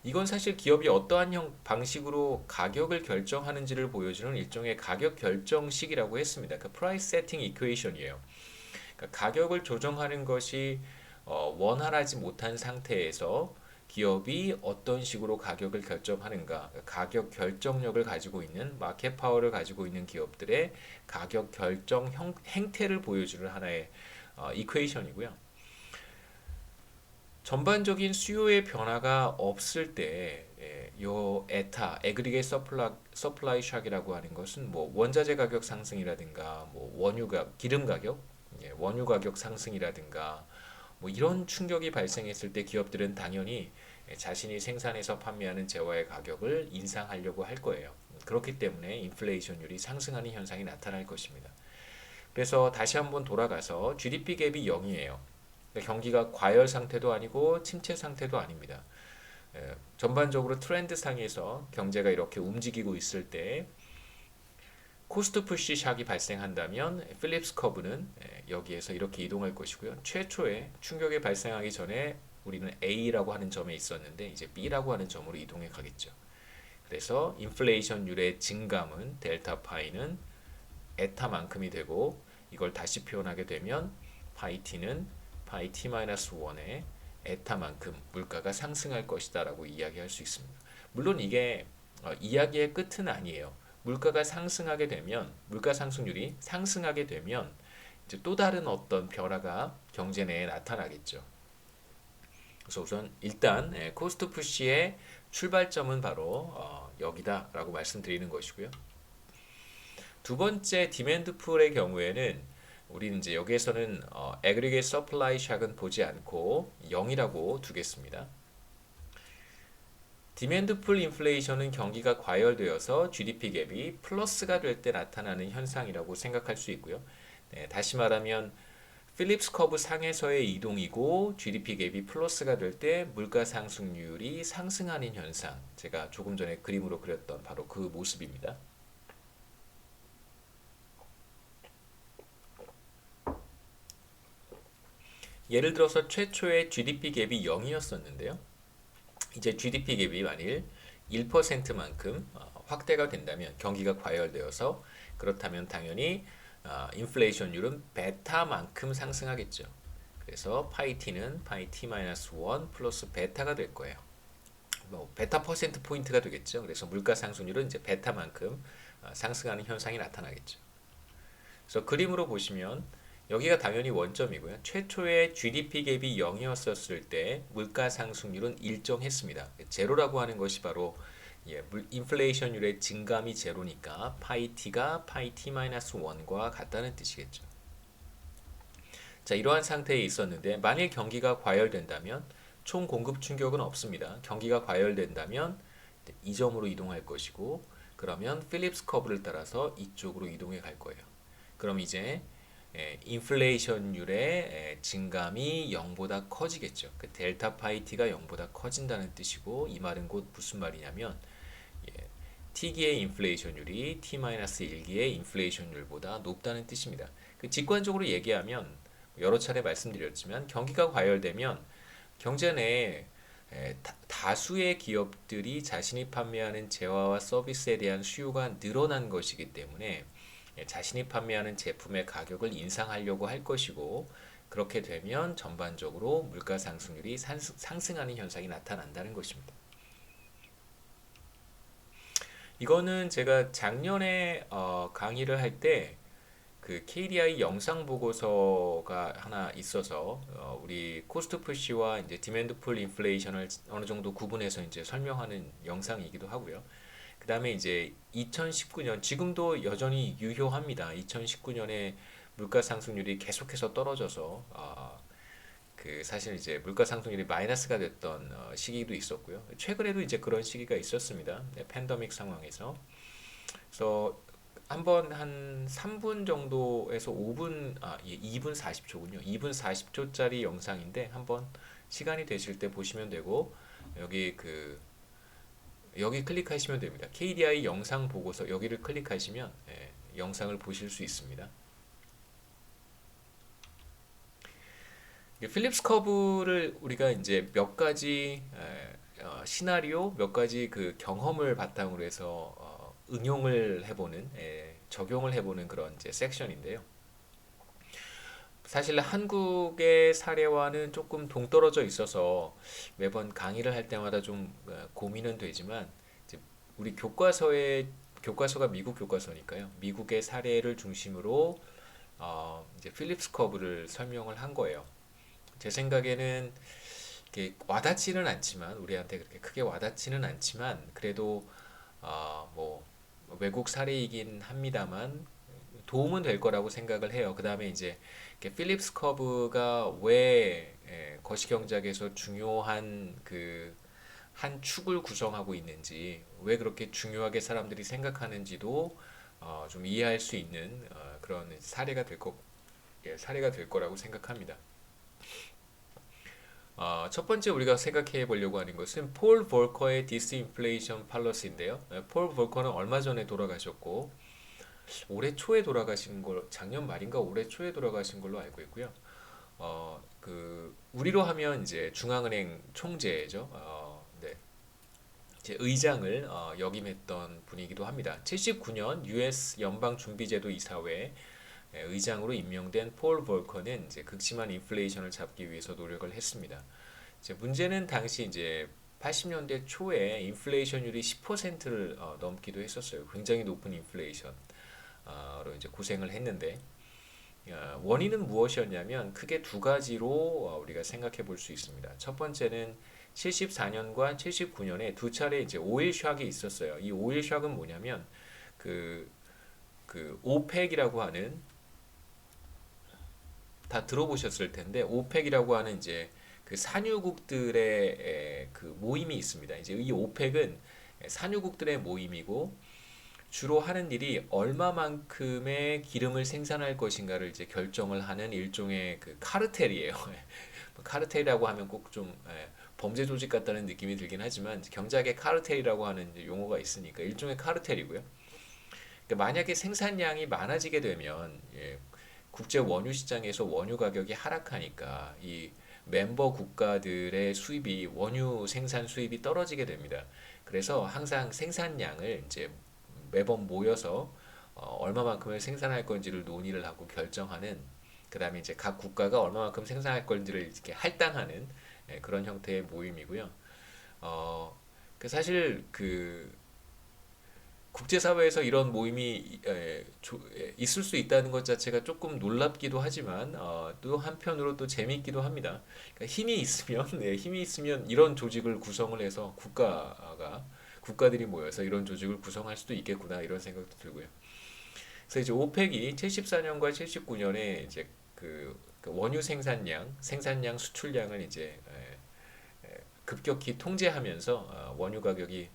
이건 사실 기업이 어떠한 방식으로 가격을 결정하는지를 보여주는 일종의 가격 결정식이라고 했습니다. 그 프라이스 세팅 이퀘이션이에요. 그러니까 가격을 조정하는 것이 원활하지 못한 상태에서 기업이 어떤 식으로 가격을 결정하는가, 가격 결정력을 가지고 있는 마켓 파워를 가지고 있는 기업들의 가격 결정 행태를 보여주는 하나의 이퀘이션이고요. 전반적인 수요의 변화가 없을 때, 요 에타, 애그리게이트 서플라이 샥이라고 하는 것은 뭐 원자재 가격 상승이라든가, 뭐 기름 가격, 원유 가격 상승이라든가, 뭐 이런 충격이 발생했을 때 기업들은 당연히 자신이 생산해서 판매하는 재화의 가격을 인상하려고 할 거예요. 그렇기 때문에 인플레이션율이 상승하는 현상이 나타날 것입니다. 그래서 다시 한번 돌아가서 GDP 갭이 0이에요. 경기가 과열 상태도 아니고 침체 상태도 아닙니다. 전반적으로 트렌드 상에서 경제가 이렇게 움직이고 있을 때 코스트 푸시 샥이 발생한다면 필립스 커브는 여기에서 이렇게 이동할 것이고요. 최초에 충격이 발생하기 전에 우리는 A라고 하는 점에 있었는데 이제 B라고 하는 점으로 이동해 가겠죠. 그래서 인플레이션율의 증감은 델타 파이는 에타만큼이 되고 이걸 다시 표현하게 되면 파이 t는 파이 t-1의 에타만큼 물가가 상승할 것이다 라고 이야기할 수 있습니다. 물론 이게 이야기의 끝은 아니에요. 물가가 상승하게 되면 물가 상승률이 상승하게 되면 이제 또 다른 어떤 변화가 경제 내에 나타나겠죠. 그래서 우선 일단 코스트 푸시의 출발점은 바로 여기다라고 말씀드리는 것이고요. 두 번째 디맨드 풀의 경우에는 우리는 이제 여기에서는 애그리게이트 서플라이 샥은 보지 않고 0이라고 두겠습니다. 디맨드 풀 인플레이션은 경기가 과열되어서 GDP 갭이 플러스가 될 때 나타나는 현상이라고 생각할 수 있고요. 다시 말하면 필립스 커브 상에서의 이동이고 GDP 갭이 플러스가 될 때 물가 상승률이 상승하는 현상. 제가 조금 전에 그림으로 그렸던 바로 그 모습입니다. 예를 들어서 최초의 GDP 갭이 0이었었는데요. 이제 GDP 갭이 만일 1%만큼 확대가 된다면 경기가 과열되어서 그렇다면 당연히 인플레이션율은 베타만큼 상승하겠죠. 그래서 파이 t는 파이 t-1 플러스 베타가 될 거예요. 뭐 베타 퍼센트 포인트가 되겠죠. 그래서 물가 상승률은 이제 베타만큼 상승하는 현상이 나타나겠죠. 그래서 그림으로 보시면 여기가 당연히 원점이고요. 최초의 GDP 갭이 0이었을 때 물가 상승률은 일정했습니다. 제로라고 하는 것이 바로 인플레이션율의 증감이 제로니까 파이 t가 파이 t-1과 같다는 뜻이겠죠. 자, 이러한 상태에 있었는데 만일 경기가 과열된다면 총 공급 충격은 없습니다. 경기가 과열된다면 이 점으로 이동할 것이고 그러면 필립스 커브를 따라서 이쪽으로 이동해 갈 거예요. 그럼 이제 인플레이션율의 증감이 0보다 커지겠죠. 그 델타 파이 t가 0보다 커진다는 뜻이고 이 말은 곧 무슨 말이냐면 T기의 인플레이션율이 T-1기의 인플레이션율보다 높다는 뜻입니다. 직관적으로 얘기하면 여러 차례 말씀드렸지만 경기가 과열되면 경제 내에 다수의 기업들이 자신이 판매하는 재화와 서비스에 대한 수요가 늘어난 것이기 때문에 자신이 판매하는 제품의 가격을 인상하려고 할 것이고, 그렇게 되면 전반적으로 물가 상승률이 상승하는 현상이 나타난다는 것입니다. 이거는 제가 작년에 강의를 할 때 그 KDI 영상 보고서가 하나 있어서 우리 코스트 푸시와 이제 디맨드 풀 인플레이션을 어느 정도 구분해서 이제 설명하는 영상이기도 하고요. 그 다음에 이제 2019년, 지금도 여전히 유효합니다. 2019년에 물가 상승률이 계속해서 떨어져서 그 사실 이제 물가 상승률이 마이너스가 됐던 시기도 있었고요. 최근에도 이제 그런 시기가 있었습니다. 네, 팬데믹 상황에서. 그래서 한번 한 3분 정도에서 5분, 2분 40초군요. 2분 40초짜리 영상인데 한번 시간이 되실 때 보시면 되고, 여기 여기 클릭하시면 됩니다. KDI 영상 보고서 여기를 클릭하시면 영상을 보실 수 있습니다. 필립스 커브를 우리가 이제 몇 가지 시나리오, 몇 가지 그 경험을 바탕으로 해서 응용을 해보는, 적용을 해보는 그런 이제 섹션인데요. 사실 한국의 사례와는 조금 동떨어져 있어서 매번 강의를 할 때마다 좀 고민은 되지만, 이제 우리 교과서가 미국 교과서니까요. 미국의 사례를 중심으로 이제 필립스 커브를 설명을 한 거예요. 제 생각에는 이렇게 와닿지는 않지만, 우리한테 그렇게 크게 와닿지는 않지만, 그래도 뭐 외국 사례이긴 합니다만 도움은 될 거라고 생각을 해요. 그 다음에 이제 필립스 커브가 왜 거시경제학에서 중요한 그 한 축을 구성하고 있는지, 왜 그렇게 중요하게 사람들이 생각하는지도 좀 이해할 수 있는 그런 사례가 될 거라고 생각합니다. 첫 번째 우리가 생각해 보려고 하는 것은 폴 볼커의 디스인플레이션 팔러시인데요. 폴 볼커는 얼마 전에 돌아가셨고, 올해 초에 돌아가신 걸, 작년 말인가 올해 초에 돌아가신 걸로 알고 있고요. 우리로 하면 이제 중앙은행 총재죠. 네. 이제 의장을 역임했던 분이기도 합니다. 79년 US 연방준비제도 이사회 의장으로 임명된 폴 볼커는 이제 극심한 인플레이션을 잡기 위해서 노력을 했습니다. 이제 문제는 당시 이제 80년대 초에 인플레이션율이 10%를 넘기도 했었어요. 굉장히 높은 인플레이션으로 이제 고생을 했는데, 원인은 무엇이었냐면 크게 두 가지로 우리가 생각해 볼 수 있습니다. 첫 번째는 74년과 79년에 두 차례 이제 오일 샥이 있었어요. 이 오일 샥은 뭐냐면 그 오펙이라고 하는, 다 들어보셨을 텐데, 오펙이라고 하는 이제 그 산유국들의 그 모임이 있습니다. 이제 이 오펙은 산유국들의 모임이고, 주로 하는 일이 얼마만큼의 기름을 생산할 것인가를 이제 결정을 하는 일종의 그 카르텔이에요. 카르텔이라고 하면 꼭 좀 범죄 조직 같다는 느낌이 들긴 하지만, 경제학의 카르텔이라고 하는 용어가 있으니까 일종의 카르텔이고요. 그러니까 만약에 생산량이 많아지게 되면 국제 원유 시장에서 원유 가격이 하락하니까 이 멤버 국가들의 수입이, 원유 생산 수입이 떨어지게 됩니다. 그래서 항상 생산량을 이제 매번 모여서 얼마만큼을 생산할 건지를 논의를 하고 결정하는, 그 다음에 이제 각 국가가 얼마만큼 생산할 건지를 이렇게 할당하는 그런 형태의 모임이고요. 사실 국제사회에서 이런 모임이 있을 수 있다는 것 자체가 조금 놀랍기도 하지만 또 한편으로 또 재미있기도 합니다. 그러니까 힘이 있으면 힘이 있으면 이런 조직을 구성을 해서 국가들이 모여서 이런 조직을 구성할 수도 있겠구나, 이런 생각도 들고요. 그래서 이제 오펙이 74년과 79년에 이제 그 원유 생산량, 수출량을 이제 급격히 통제하면서 원유 가격이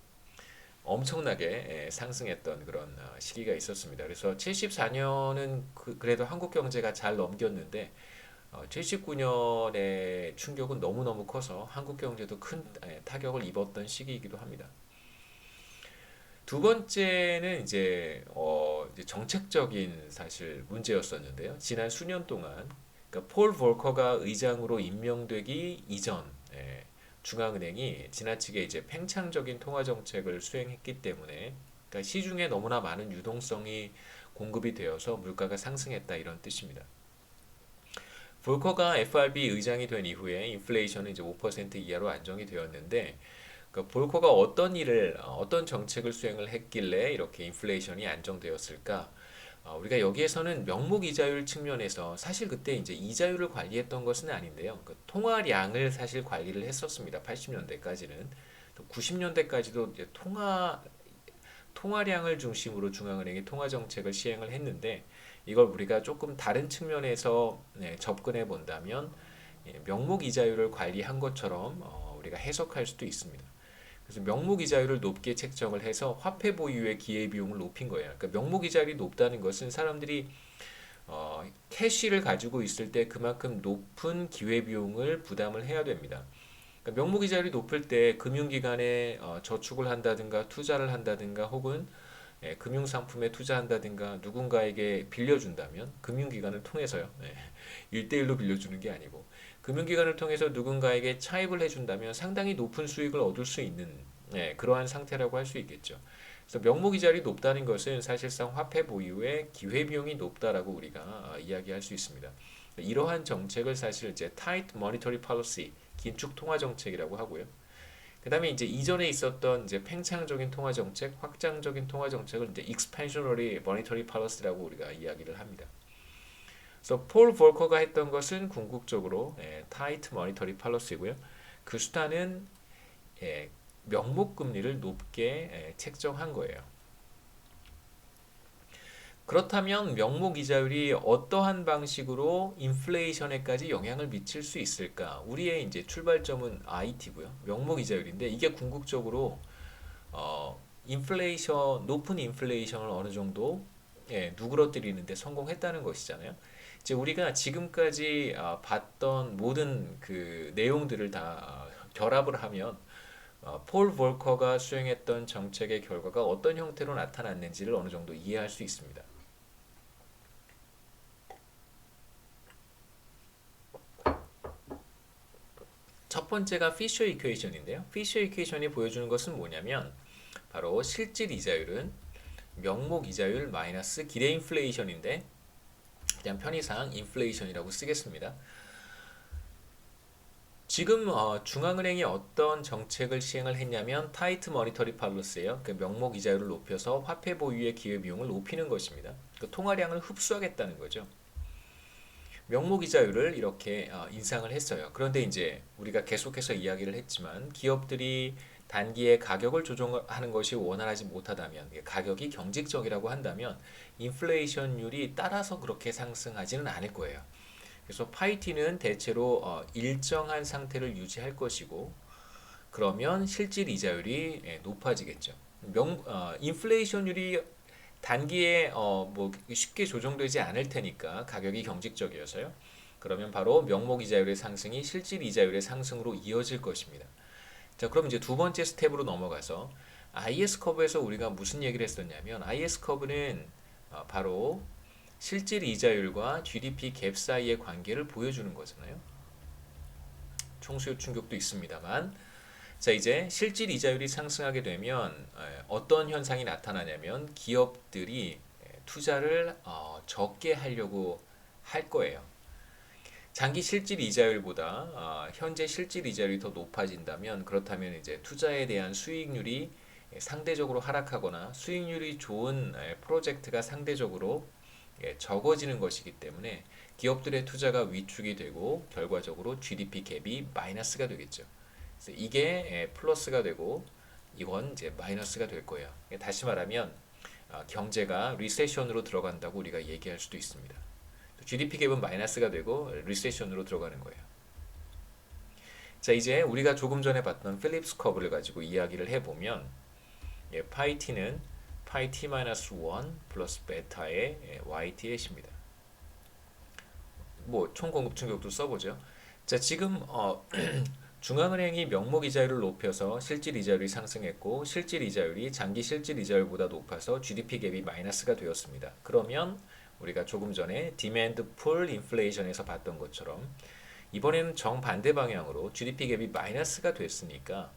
엄청나게 상승했던 그런 시기가 있었습니다. 그래서 74년은 그래도 한국 경제가 잘 넘겼는데, 79년의 충격은 너무너무 커서 한국 경제도 큰 타격을 입었던 시기이기도 합니다. 두 번째는 이제 정책적인 사실 문제였었는데요. 지난 수년 동안 그러니까 폴 볼커가 의장으로 임명되기 이전 중앙은행이 지나치게 이제 팽창적인 통화 정책을 수행했기 때문에 그러니까 시중에 너무나 많은 유동성이 공급이 되어서 물가가 상승했다 이런 뜻입니다. 볼커가 FRB 의장이 된 이후에 인플레이션은 이제 5% 이하로 안정이 되었는데 그러니까 볼커가 어떤 정책을 수행을 했길래 이렇게 인플레이션이 안정되었을까? 우리가 여기에서는 명목 이자율 측면에서 사실 그때 이제 이자율을 관리했던 것은 아닌데요. 그 통화량을 사실 관리를 했었습니다. 80년대까지는. 또 90년대까지도 이제 통화량을 중심으로 중앙은행이 통화 정책을 시행을 했는데 이걸 우리가 조금 다른 측면에서 접근해 본다면 명목 이자율을 관리한 것처럼 우리가 해석할 수도 있습니다. 그래서 명목 이자율을 높게 책정을 해서 화폐 보유의 기회비용을 높인 거예요. 그러니까 명목 이자율이 높다는 것은 사람들이 캐시를 가지고 있을 때 그만큼 높은 기회비용을 부담을 해야 됩니다. 그러니까 명목 이자율이 높을 때 금융기관에 저축을 한다든가 투자를 한다든가 혹은 금융상품에 투자한다든가 누군가에게 빌려준다면 금융기관을 통해서요. 1대1로 빌려주는 게 아니고 금융기관을 통해서 누군가에게 차입을 해준다면 상당히 높은 수익을 얻을 수 있는 그러한 상태라고 할 수 있겠죠. 그래서 명목이자율이 높다는 것은 사실상 화폐 보유의 기회비용이 높다라고 우리가 이야기할 수 있습니다. 이러한 정책을 사실 이제 tight monetary policy, 긴축 통화 정책이라고 하고요. 그다음에 이제 이전에 있었던 이제 팽창적인 통화 정책, 확장적인 통화 정책을 이제 expansionary monetary policy라고 우리가 이야기를 합니다. 그래서 폴 볼커가 했던 것은 궁극적으로 tight monetary policy고요. 그 수단은 명목 금리를 높게 책정한 거예요. 그렇다면 명목 이자율이 어떠한 방식으로 인플레이션에까지 영향을 미칠 수 있을까? 우리의 이제 출발점은 IT고요. 명목 이자율인데 이게 궁극적으로 높은 인플레이션을 어느 정도 누그러뜨리는데 성공했다는 것이잖아요. 이제 우리가 지금까지 봤던 모든 그 내용들을 다 결합을 하면 폴 볼커가 수행했던 정책의 결과가 어떤 형태로 나타났는지를 어느 정도 이해할 수 있습니다. 첫 번째가 피셔 이퀘이션인데요. 피셔 이퀘이션이 보여주는 것은 뭐냐면 바로 실질 이자율은 명목 이자율 마이너스 기대 인플레이션인데 그냥 편의상 인플레이션이라고 쓰겠습니다. 지금 중앙은행이 어떤 정책을 시행을 했냐면 타이트 머니터리 팔러스예요. 그 명목 이자율을 높여서 화폐 보유의 기회비용을 높이는 것입니다. 그 통화량을 흡수하겠다는 거죠. 명목 이자율을 이렇게 인상을 했어요. 그런데 이제 우리가 계속해서 이야기를 했지만 기업들이 단기에 가격을 조정하는 것이 원활하지 못하다면 가격이 경직적이라고 한다면 인플레이션율이 따라서 그렇게 상승하지는 않을 거예요. 그래서 파이티는 대체로 일정한 상태를 유지할 것이고 그러면 실질 이자율이 높아지겠죠. 인플레이션율이 단기에 뭐 쉽게 조정되지 않을 테니까 가격이 경직적이어서요. 그러면 바로 명목 이자율의 상승이 실질 이자율의 상승으로 이어질 것입니다. 자, 그럼 이제 두 번째 스텝으로 넘어가서 IS 커브에서 우리가 무슨 얘기를 했었냐면 IS 커브는 바로 실질 이자율과 GDP 갭 사이의 관계를 보여주는 거잖아요. 총수요 충격도 있습니다만 자 이제 실질 이자율이 상승하게 되면 어떤 현상이 나타나냐면 기업들이 투자를 적게 하려고 할 거예요. 장기 실질 이자율보다 현재 실질 이자율이 더 높아진다면 그렇다면 이제 투자에 대한 수익률이 상대적으로 하락하거나 수익률이 좋은 프로젝트가 상대적으로 적어지는 것이기 때문에 기업들의 투자가 위축이 되고 결과적으로 GDP 갭이 마이너스가 되겠죠. 그래서 이게 플러스가 되고 이건 이제 마이너스가 될 거예요. 다시 말하면 경제가 리세션으로 들어간다고 우리가 얘기할 수도 있습니다. GDP 갭은 마이너스가 되고 리세션으로 들어가는 거예요. 자 이제 우리가 조금 전에 봤던 필립스 커브를 가지고 이야기를 해보면 파이 t는 파이 t-1 플러스 베타의 yt입니다. 뭐 총공급 충격도 써보죠. 자 지금 중앙은행이 명목 이자율을 높여서 실질 이자율이 상승했고 실질 이자율이 장기 실질 이자율보다 높아서 GDP 갭이 마이너스가 되었습니다. 그러면 우리가 조금 전에 디맨드 풀 인플레이션에서 봤던 것처럼 이번에는 정반대 방향으로 GDP 갭이 마이너스가 됐으니까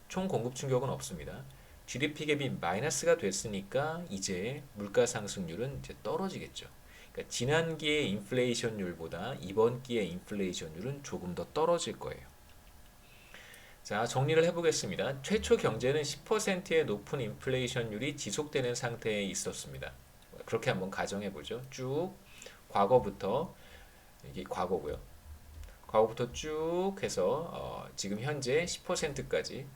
총 공급 충격은 없습니다. GDP 갭이 마이너스가 됐으니까 이제 물가 상승률은 이제 떨어지겠죠. 그러니까 지난기의 인플레이션율보다 이번 기의 인플레이션율은 조금 더 떨어질 거예요. 자, 정리를 해보겠습니다. 최초 경제는 10%의 높은 인플레이션율이 지속되는 상태에 있었습니다. 그렇게 한번 가정해보죠. 쭉 과거부터, 이게 과거고요. 과거부터 쭉 해서 지금 현재 10%까지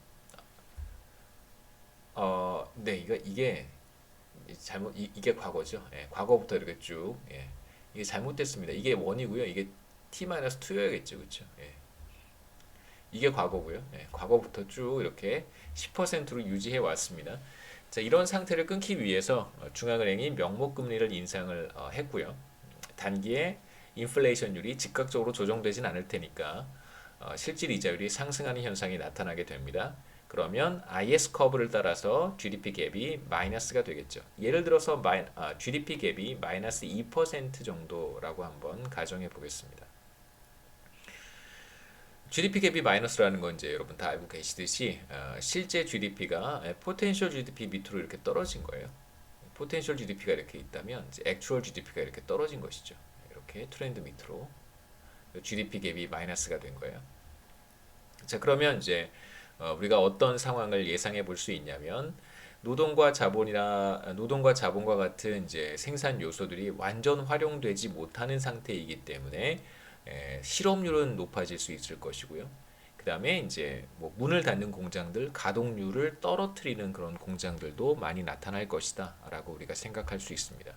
네, 이게 잘못 이게 과거죠. 예, 과거부터 이렇게 쭉 예, 이게 잘못됐습니다. 이게 원이고요. 이게 t-2여야겠죠, 그렇죠? 예, 이게 과거고요. 예, 과거부터 쭉 이렇게 10%로 유지해 왔습니다. 자, 이런 상태를 끊기 위해서 중앙은행이 명목 금리를 인상을 했고요. 단기에 인플레이션율이 즉각적으로 조정되진 않을 테니까 실질 이자율이 상승하는 현상이 나타나게 됩니다. 그러면 IS 커브를 따라서 GDP 갭이 마이너스가 되겠죠. 예를 들어서 GDP 갭이 마이너스 2% 정도라고 한번 가정해 보겠습니다. GDP 갭이 마이너스라는 건 이제 여러분 다 알고 계시듯이 실제 GDP가 포텐셜 GDP 밑으로 이렇게 떨어진 거예요. 포텐셜 GDP가 이렇게 있다면 이제 액추얼 GDP가 이렇게 떨어진 것이죠. 이렇게 트렌드 밑으로 GDP 갭이 마이너스가 된 거예요. 자, 그러면 이제 우리가 어떤 상황을 예상해 볼 수 있냐면 노동과 자본과 같은 이제 생산 요소들이 완전 활용되지 못하는 상태이기 때문에 실업률은 높아질 수 있을 것이고요. 그 다음에 이제 뭐 문을 닫는 공장들, 가동률을 떨어뜨리는 그런 공장들도 많이 나타날 것이다라고 우리가 생각할 수 있습니다.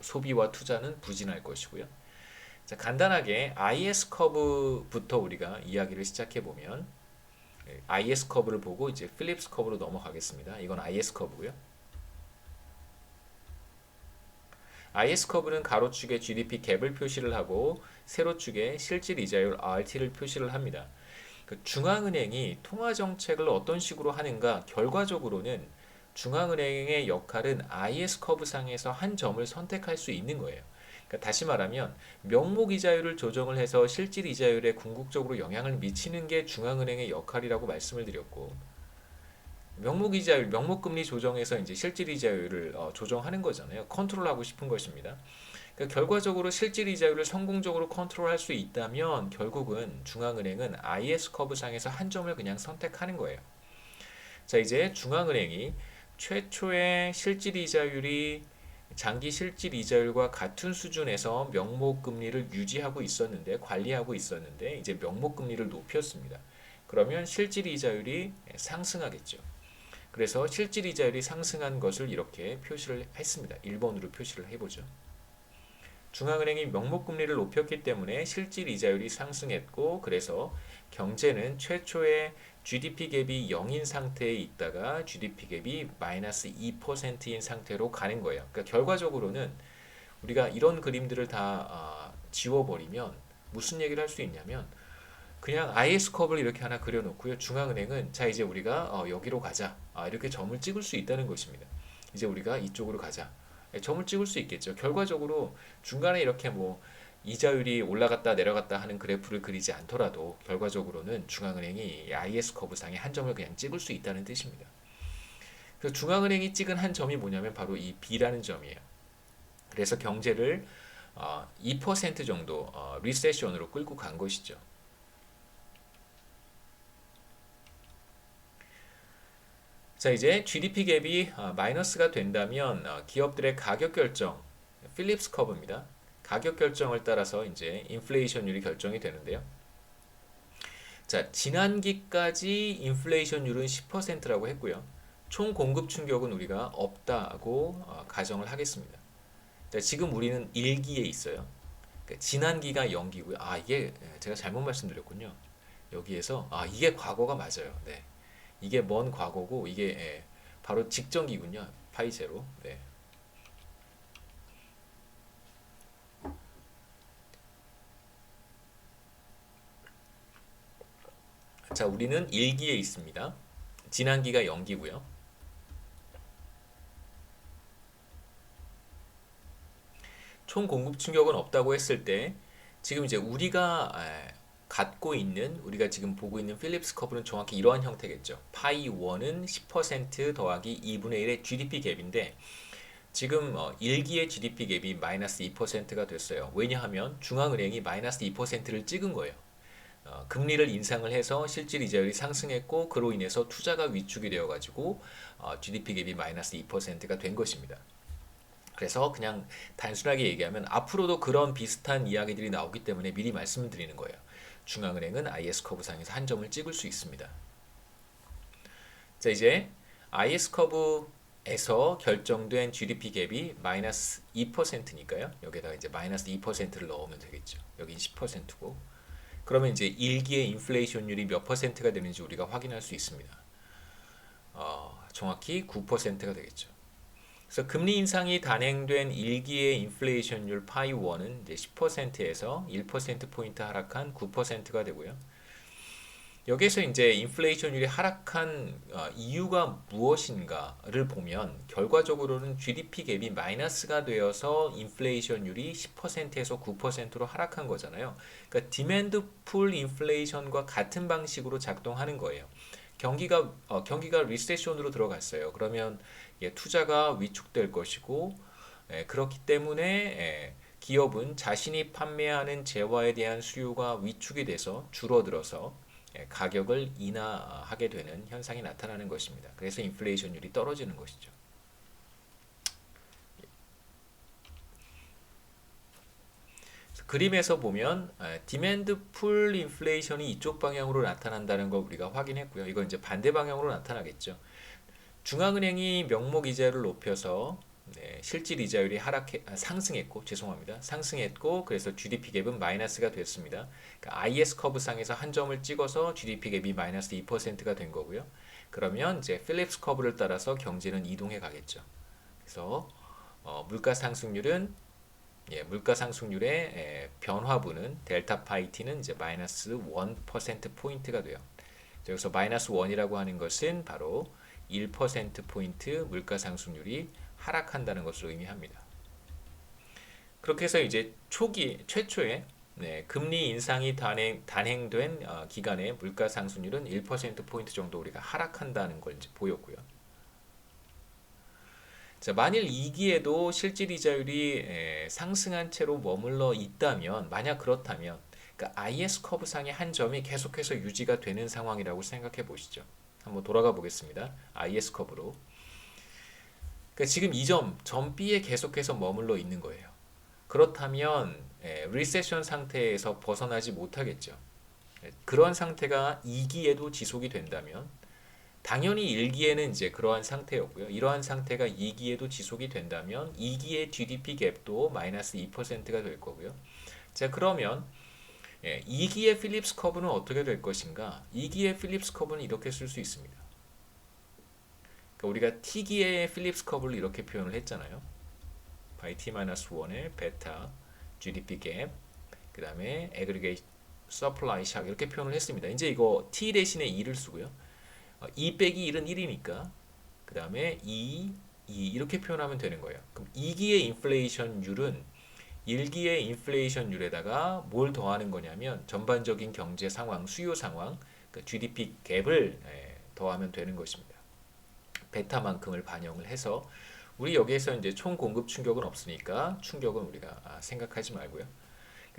소비와 투자는 부진할 것이고요. 자, 간단하게 IS 커브부터 우리가 이야기를 시작해 보면 IS 커브를 보고 이제 필립스 커브로 넘어가겠습니다. 이건 IS 커브고요. IS 커브는 가로축에 GDP 갭을 표시를 하고 세로축에 실질 이자율 RT를 표시를 합니다. 그 중앙은행이 통화 정책을 어떤 식으로 하는가 결과적으로는 중앙은행의 역할은 IS 커브 상에서 한 점을 선택할 수 있는 거예요. 그러니까 다시 말하면 명목 이자율을 조정을 해서 실질 이자율에 궁극적으로 영향을 미치는 게 중앙은행의 역할이라고 말씀을 드렸고 명목 이자율, 명목 금리 조정해서 이제 실질 이자율을 조정하는 거잖아요. 컨트롤하고 싶은 것입니다. 그러니까 결과적으로 실질 이자율을 성공적으로 컨트롤할 수 있다면 결국은 중앙은행은 IS 커브 상에서 한 점을 그냥 선택하는 거예요. 자, 이제 중앙은행이 최초의 실질 이자율이 장기 실질 이자율과 같은 수준에서 명목 금리를 유지하고 있었는데 관리하고 있었는데 이제 명목 금리를 높였습니다. 그러면 실질 이자율이 상승하겠죠. 그래서 실질 이자율이 상승한 것을 이렇게 표시를 했습니다. 1번으로 표시를 해보죠. 중앙은행이 명목 금리를 높였기 때문에 실질 이자율이 상승했고 그래서 경제는 최초의 GDP 갭이 0인 상태에 있다가 GDP 갭이 마이너스 2%인 상태로 가는 거예요. 그러니까 결과적으로는 우리가 이런 그림들을 다 지워버리면 무슨 얘기를 할 수 있냐면 그냥 IS 커브를 이렇게 하나 그려놓고요. 중앙은행은 자 이제 우리가 여기로 가자 이렇게 점을 찍을 수 있다는 것입니다. 이제 우리가 이쪽으로 가자. 점을 찍을 수 있겠죠. 결과적으로 중간에 이렇게 뭐 이자율이 올라갔다 내려갔다 하는 그래프를 그리지 않더라도 결과적으로는 중앙은행이 IS 커브상에 한 점을 그냥 찍을 수 있다는 뜻입니다. 그래서 중앙은행이 찍은 한 점이 뭐냐면 바로 이 B라는 점이에요. 그래서 경제를 2% 정도 리세션으로 끌고 간 것이죠. 자, 이제 GDP 갭이 마이너스가 된다면 기업들의 가격 결정, 필립스 커브입니다. 가격 결정을 따라서 이제 인플레이션율이 결정이 되는데요. 자, 지난기까지 인플레이션율은 10%라고 했고요. 총 공급 충격은 우리가 없다고 가정을 하겠습니다. 자, 지금 우리는 1기에 있어요. 그러니까 지난기가 0기고요. 이게 제가 잘못 말씀드렸군요. 여기에서 이게 과거가 맞아요. 네. 이게 먼 과거고 이게 바로 직전기군요. 파이 제로. 네. 자, 우리는 1기에 있습니다. 지난기가 0기고요. 총 공급 충격은 없다고 했을 때 지금 이제 우리가 갖고 있는 우리가 지금 보고 있는 필립스 커브는 정확히 이러한 형태겠죠. 파이 1은 10% 더하기 2분의 1의 GDP 갭인데 지금 1기의 GDP 갭이 마이너스 2%가 됐어요. 왜냐하면 중앙은행이 마이너스 2%를 찍은 거예요. 금리를 인상을 해서 실질 이자율이 상승했고 그로 인해서 투자가 위축이 되어가지고 GDP 갭이 마이너스 2%가 된 것입니다. 그래서 그냥 단순하게 얘기하면 앞으로도 그런 비슷한 이야기들이 나오기 때문에 미리 말씀을 드리는 거예요. 중앙은행은 IS 커브상에서 한 점을 찍을 수 있습니다. 자, 이제 IS 커브에서 결정된 GDP 갭이 마이너스 2%니까요. 여기다가 이제 마이너스 2%를 넣으면 되겠죠. 여긴 10%고. 그러면 이제 1기의 인플레이션율이 몇 퍼센트가 되는지 우리가 확인할 수 있습니다. 정확히 9%가 되겠죠. 그래서 금리 인상이 단행된 1기의 인플레이션율 파이 1은 이제 10%에서 1%포인트 하락한 9%가 되고요. 여기서 이제 인플레이션율이 하락한 이유가 무엇인가를 보면 결과적으로는 GDP 갭이 마이너스가 되어서 인플레이션율이 10%에서 9%로 하락한 거잖아요. 그러니까 디맨드 풀 인플레이션과 같은 방식으로 작동하는 거예요. 경기가 리세션으로 들어갔어요. 그러면 투자가 위축될 것이고 그렇기 때문에 기업은 자신이 판매하는 재화에 대한 수요가 위축이 돼서 줄어들어서 가격을 인하하게 되는 현상이 나타나는 것입니다. 그래서 인플레이션율이 떨어지는 것이죠. 그림에서 보면 디맨드 풀 인플레이션이 이쪽 방향으로 나타난다는 걸 우리가 확인했고요. 이건 이제 반대 방향으로 나타나겠죠. 중앙은행이 명목 이자율을 높여서 실질 이자율이 상승했고 그래서 GDP 갭은 마이너스가 됐습니다. 그러니까 IS 커브 상에서 한 점을 찍어서 GDP 갭이 마이너스 2%가 된 거고요. 그러면 이제 필립스 커브를 따라서 경제는 이동해 가겠죠. 그래서 물가 상승률의 변화분은 델타 파이 t는 이제 마이너스 1% 포인트가 돼요. 여기서 마이너스 1이라고 하는 것은 바로 1%포인트 물가 상승률이 하락한다는 것을 의미합니다. 그렇게 해서 이제 최초에 금리 인상이 단행된 기간의 물가 상승률은 1%포인트 정도 우리가 하락한다는 걸 이제 보였고요. 자, 만일 2기에도 실질 이자율이 상승한 채로 머물러 있다면, 만약 그렇다면, 그러니까 IS 커브상의 한 점이 계속해서 유지가 되는 상황이라고 생각해 보시죠. 한번 돌아가 보겠습니다. IS 커브로. 그러니까 지금 이 점 B에 계속해서 머물러 있는 거예요. 그렇다면 리세션 상태에서 벗어나지 못하겠죠. 그러한 상태가 2기에도 지속이 된다면 당연히 1기에는 이제 그러한 상태였고요. 이러한 상태가 2기에도 지속이 된다면 2기의 GDP 갭도 마이너스 2%가 될 거고요. 자, 그러면 2기의 필립스 커브는 어떻게 될 것인가? 2기의 필립스 커브는 이렇게 쓸 수 있습니다. 그러니까 우리가 T기의 필립스 커브를 이렇게 표현을 했잖아요. by T-1의 베타 GDP 갭, 그 다음에 aggregate supply shock 이렇게 표현을 했습니다. 이제 이거 T 대신에 2를 쓰고요. 2 빼기 1은 1이니까 그 다음에 2 이렇게 표현하면 되는 거예요. 그럼 2기의 인플레이션율은 1기의 인플레이션율에다가 뭘 더하는 거냐면 전반적인 경제 상황, 수요 상황, 그 GDP 갭을 더하면 되는 것입니다. 베타만큼을 반영을 해서 우리 여기에서 이제 총 공급 충격은 없으니까 충격은 우리가 생각하지 말고요.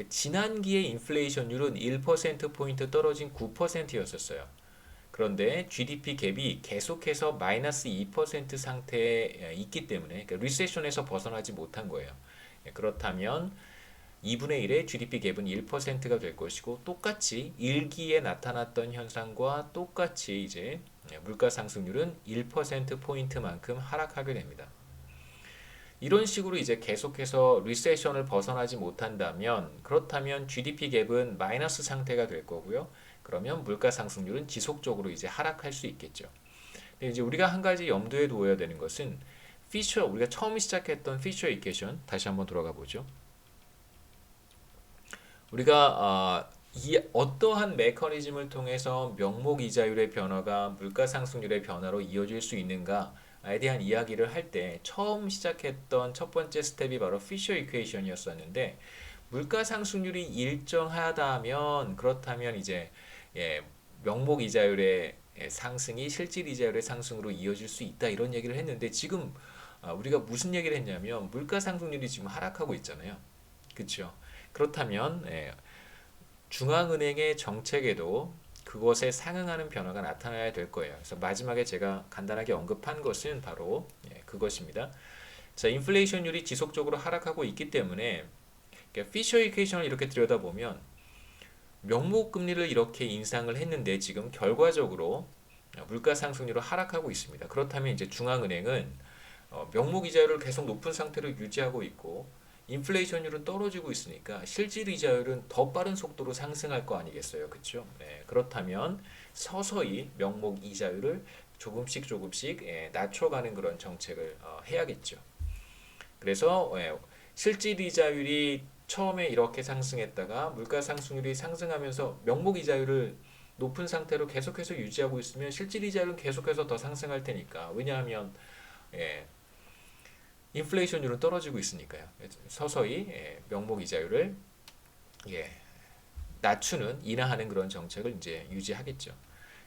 지난기의 인플레이션율은 1%포인트 떨어진 9%였었어요. 그런데 GDP 갭이 계속해서 마이너스 2% 상태에 있기 때문에 그러니까 리세션에서 벗어나지 못한 거예요. 그렇다면 2분의 1의 GDP 갭은 1%가 될 것이고 똑같이 1기에 나타났던 현상과 똑같이 이제 물가 상승률은 1%포인트만큼 하락하게 됩니다. 이런 식으로 이제 계속해서 리세션을 벗어나지 못한다면 그렇다면 GDP 갭은 마이너스 상태가 될 거고요. 그러면 물가 상승률은 지속적으로 이제 하락할 수 있겠죠. 근데 이제 우리가 한 가지 염두에 두어야 되는 것은 우리가 처음 시작했던 피셔 이퀘이션 다시 한번 돌아가 보죠. 우리가 이 어떠한 메커니즘을 통해서 명목 이자율의 변화가 물가 상승률의 변화로 이어질 수 있는가에 대한 이야기를 할 때 처음 시작했던 첫 번째 스텝이 바로 피셔 이퀘이션이었었는데, 물가 상승률이 일정하다면 그렇다면 이제 예, 명목 이자율의 상승이 실질 이자율의 상승으로 이어질 수 있다, 이런 얘기를 했는데, 지금 우리가 무슨 얘기를 했냐면 물가 상승률이 지금 하락하고 있잖아요. 그렇죠? 그렇다면 중앙은행의 정책에도 그것에 상응하는 변화가 나타나야 될 거예요. 그래서 마지막에 제가 간단하게 언급한 것은 바로 그것입니다. 자, 인플레이션율이 지속적으로 하락하고 있기 때문에 피셔 이퀘이션을 이렇게 들여다보면 명목 금리를 이렇게 인상을 했는데 지금 결과적으로 물가 상승률은 하락하고 있습니다. 그렇다면 이제 중앙은행은 명목 이자율을 계속 높은 상태로 유지하고 있고 인플레이션율은 떨어지고 있으니까 실질 이자율은 더 빠른 속도로 상승할 거 아니겠어요, 그렇죠? 네, 그렇다면 서서히 명목 이자율을 조금씩 낮춰가는 그런 정책을 해야겠죠. 그래서 실질 이자율이 처음에 이렇게 상승했다가 물가 상승률이 상승하면서 명목 이자율을 높은 상태로 계속해서 유지하고 있으면 실질 이자율은 계속해서 더 상승할 테니까. 왜냐하면 예, 인플레이션율은 떨어지고 있으니까요. 서서히 명목 이자율을 예, 낮추는 인하하는 그런 정책을 이제 유지하겠죠.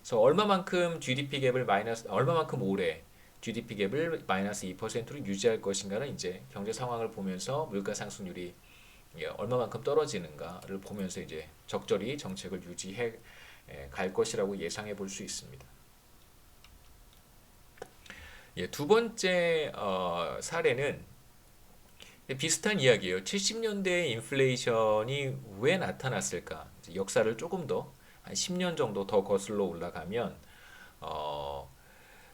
그래서 얼마만큼 GDP 갭을 얼마만큼 오래 GDP 갭을 마이너스 2%로 유지할 것인가는 이제 경제 상황을 보면서 물가 상승률이 얼마만큼 떨어지는가를 보면서 이제 적절히 정책을 유지해 갈 것이라고 예상해 볼 수 있습니다. 두 번째 사례는 비슷한 이야기예요. 70년대 인플레이션이 왜 나타났을까? 역사를 조금 더 한 10년 정도 더 거슬러 올라가면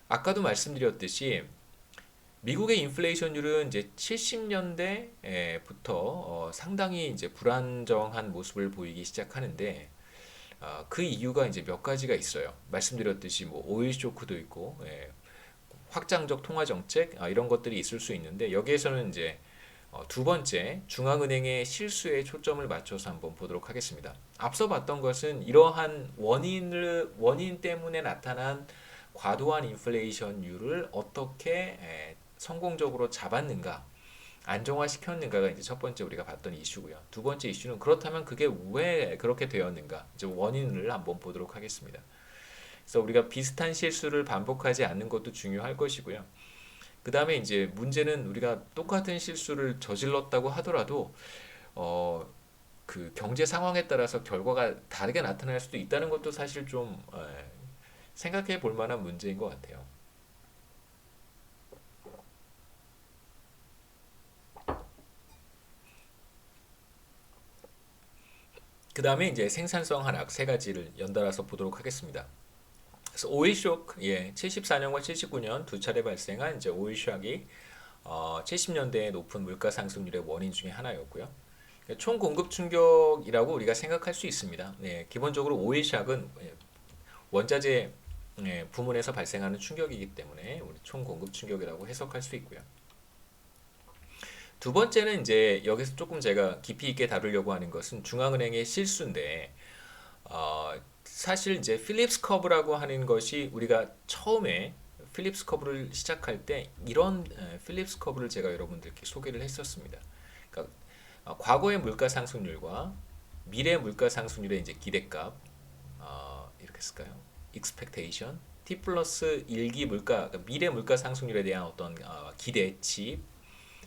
아까도 말씀드렸듯이 미국의 인플레이션율은 이제 70년대부터 상당히 이제 불안정한 모습을 보이기 시작하는데 그 이유가 이제 몇 가지가 있어요. 말씀드렸듯이 뭐 오일 쇼크도 있고 확장적 통화 정책 이런 것들이 있을 수 있는데 여기에서는 이제 두 번째 중앙은행의 실수에 초점을 맞춰서 한번 보도록 하겠습니다. 앞서 봤던 것은 이러한 원인 때문에 나타난 과도한 인플레이션율을 어떻게 성공적으로 잡았는가, 안정화시켰는가가 이제 첫 번째 우리가 봤던 이슈고요. 두 번째 이슈는 그렇다면 그게 왜 그렇게 되었는가, 이제 원인을 한번 보도록 하겠습니다. 그래서 우리가 비슷한 실수를 반복하지 않는 것도 중요할 것이고요. 그 다음에 이제 문제는 우리가 똑같은 실수를 저질렀다고 하더라도 어, 그 경제 상황에 따라서 결과가 다르게 나타날 수도 있다는 것도 사실 좀 생각해 볼 만한 문제인 것 같아요. 그 다음에 이제 생산성 하락 세 가지를 연달아서 보도록 하겠습니다. 그래서 오일 쇼크, 74년과 79년 두 차례 발생한 이제 오일 쇼크이 70년대의 높은 물가 상승률의 원인 중에 하나였고요. 총 공급 충격이라고 우리가 생각할 수 있습니다. 기본적으로 오일 샥은 원자재 부문에서 발생하는 충격이기 때문에 우리 총 공급 충격이라고 해석할 수 있고요. 두 번째는 이제 여기서 조금 제가 깊이 있게 다루려고 하는 것은 중앙은행의 실수인데 사실 이제 필립스 커브라고 하는 것이 우리가 처음에 필립스 커브를 시작할 때 이런 필립스 커브를 제가 여러분들께 소개를 했었습니다. 그러니까 과거의 물가 상승률과 미래 물가 상승률의 이제 기대값 이렇게 쓸까요? expectation t 플러스 1기 물가 그러니까 미래 물가 상승률에 대한 어떤 기대치,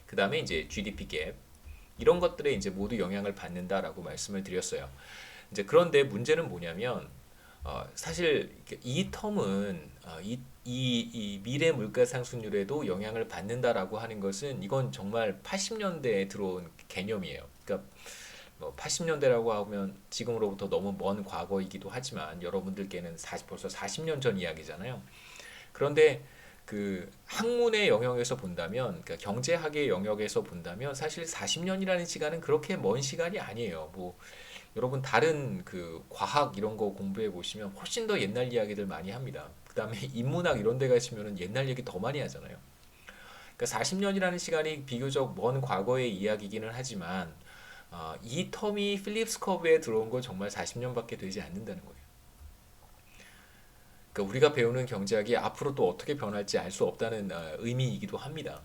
그 다음에 이제 GDP 갭 이런 것들에 이제 모두 영향을 받는다라고 말씀을 드렸어요. 이제 그런데 문제는 뭐냐면 사실 이 텀은 이 미래 물가 상승률에도 영향을 받는다라고 하는 것은 이건 정말 80년대에 들어온 개념이에요. 그러니까 뭐 80년대라고 하면 지금으로부터 너무 먼 과거이기도 하지만 여러분들께는 벌써 40년 전 이야기잖아요. 그런데 그 학문의 영역에서 본다면, 그러니까 경제학의 영역에서 본다면 사실 40년이라는 시간은 그렇게 먼 시간이 아니에요. 뭐 여러분 다른 그 과학 이런 거 공부해 보시면 훨씬 더 옛날 이야기들 많이 합니다. 그다음에 인문학 이런 데 가시면은 옛날 얘기 더 많이 하잖아요. 그러니까 40년이라는 시간이 비교적 먼 과거의 이야기이기는 하지만 이 텀이 필립스 커브에 들어온 건 정말 40년밖에 되지 않는다는 거예요. 그러니까 우리가 배우는 경제학이 앞으로 또 어떻게 변할지 알 수 없다는 의미이기도 합니다.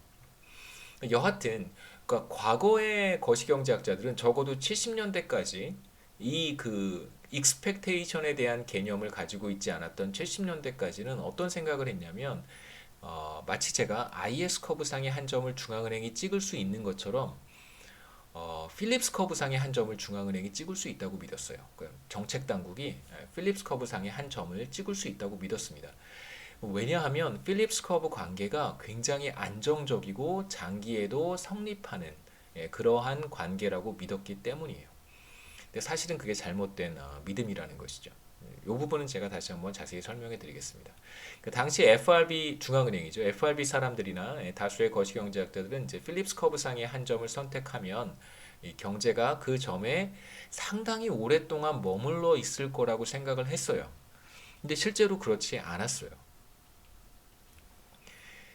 여하튼 그러니까 과거의 거시경제학자들은 적어도 70년대까지 이 그 익스펙테이션에 대한 개념을 가지고 있지 않았던 70년대까지는 어떤 생각을 했냐면 마치 제가 IS 커브상의 한 점을 중앙은행이 찍을 수 있는 것처럼 필립스 커브상의 한 점을 중앙은행이 찍을 수 있다고 믿었어요. 정책 당국이 필립스 커브상의 한 점을 찍을 수 있다고 믿었습니다. 왜냐하면 필립스 커브 관계가 굉장히 안정적이고 장기에도 성립하는 그러한 관계라고 믿었기 때문이에요. 근데 사실은 그게 잘못된 믿음이라는 것이죠. 이 부분은 제가 다시 한번 자세히 설명해 드리겠습니다. 그 당시 FRB 중앙은행이죠. FRB 사람들이나 다수의 거시경제학자들은 이제 필립스 커브상의 한 점을 선택하면 이 경제가 그 점에 상당히 오랫동안 머물러 있을 거라고 생각을 했어요. 근데 실제로 그렇지 않았어요.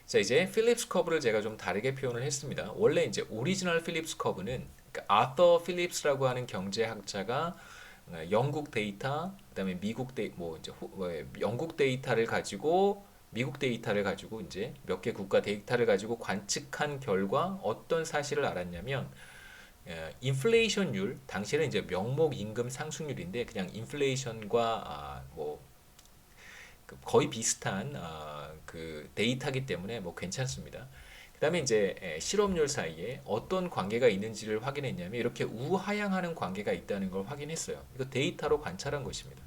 자, 이제 필립스 커브를 제가 좀 다르게 표현을 했습니다. 원래 이제 오리지널 필립스 커브는 그러니까 아더 필립스라고 하는 경제학자가 영국 데이터, 그다음에 미국 뭐 이제 영국 데이터를 가지고 미국 데이터를 가지고 이제 몇 개 국가 데이터를 가지고 관측한 결과 어떤 사실을 알았냐면 인플레이션율 당시에는 이제 명목 임금 상승률인데 그냥 인플레이션과 뭐 거의 비슷한 그 데이터이기 때문에 뭐 괜찮습니다. 그다음에 이제 실업률 사이에 어떤 관계가 있는지를 확인했냐면 이렇게 우하향하는 관계가 있다는 걸 확인했어요. 이거 데이터로 관찰한 것입니다.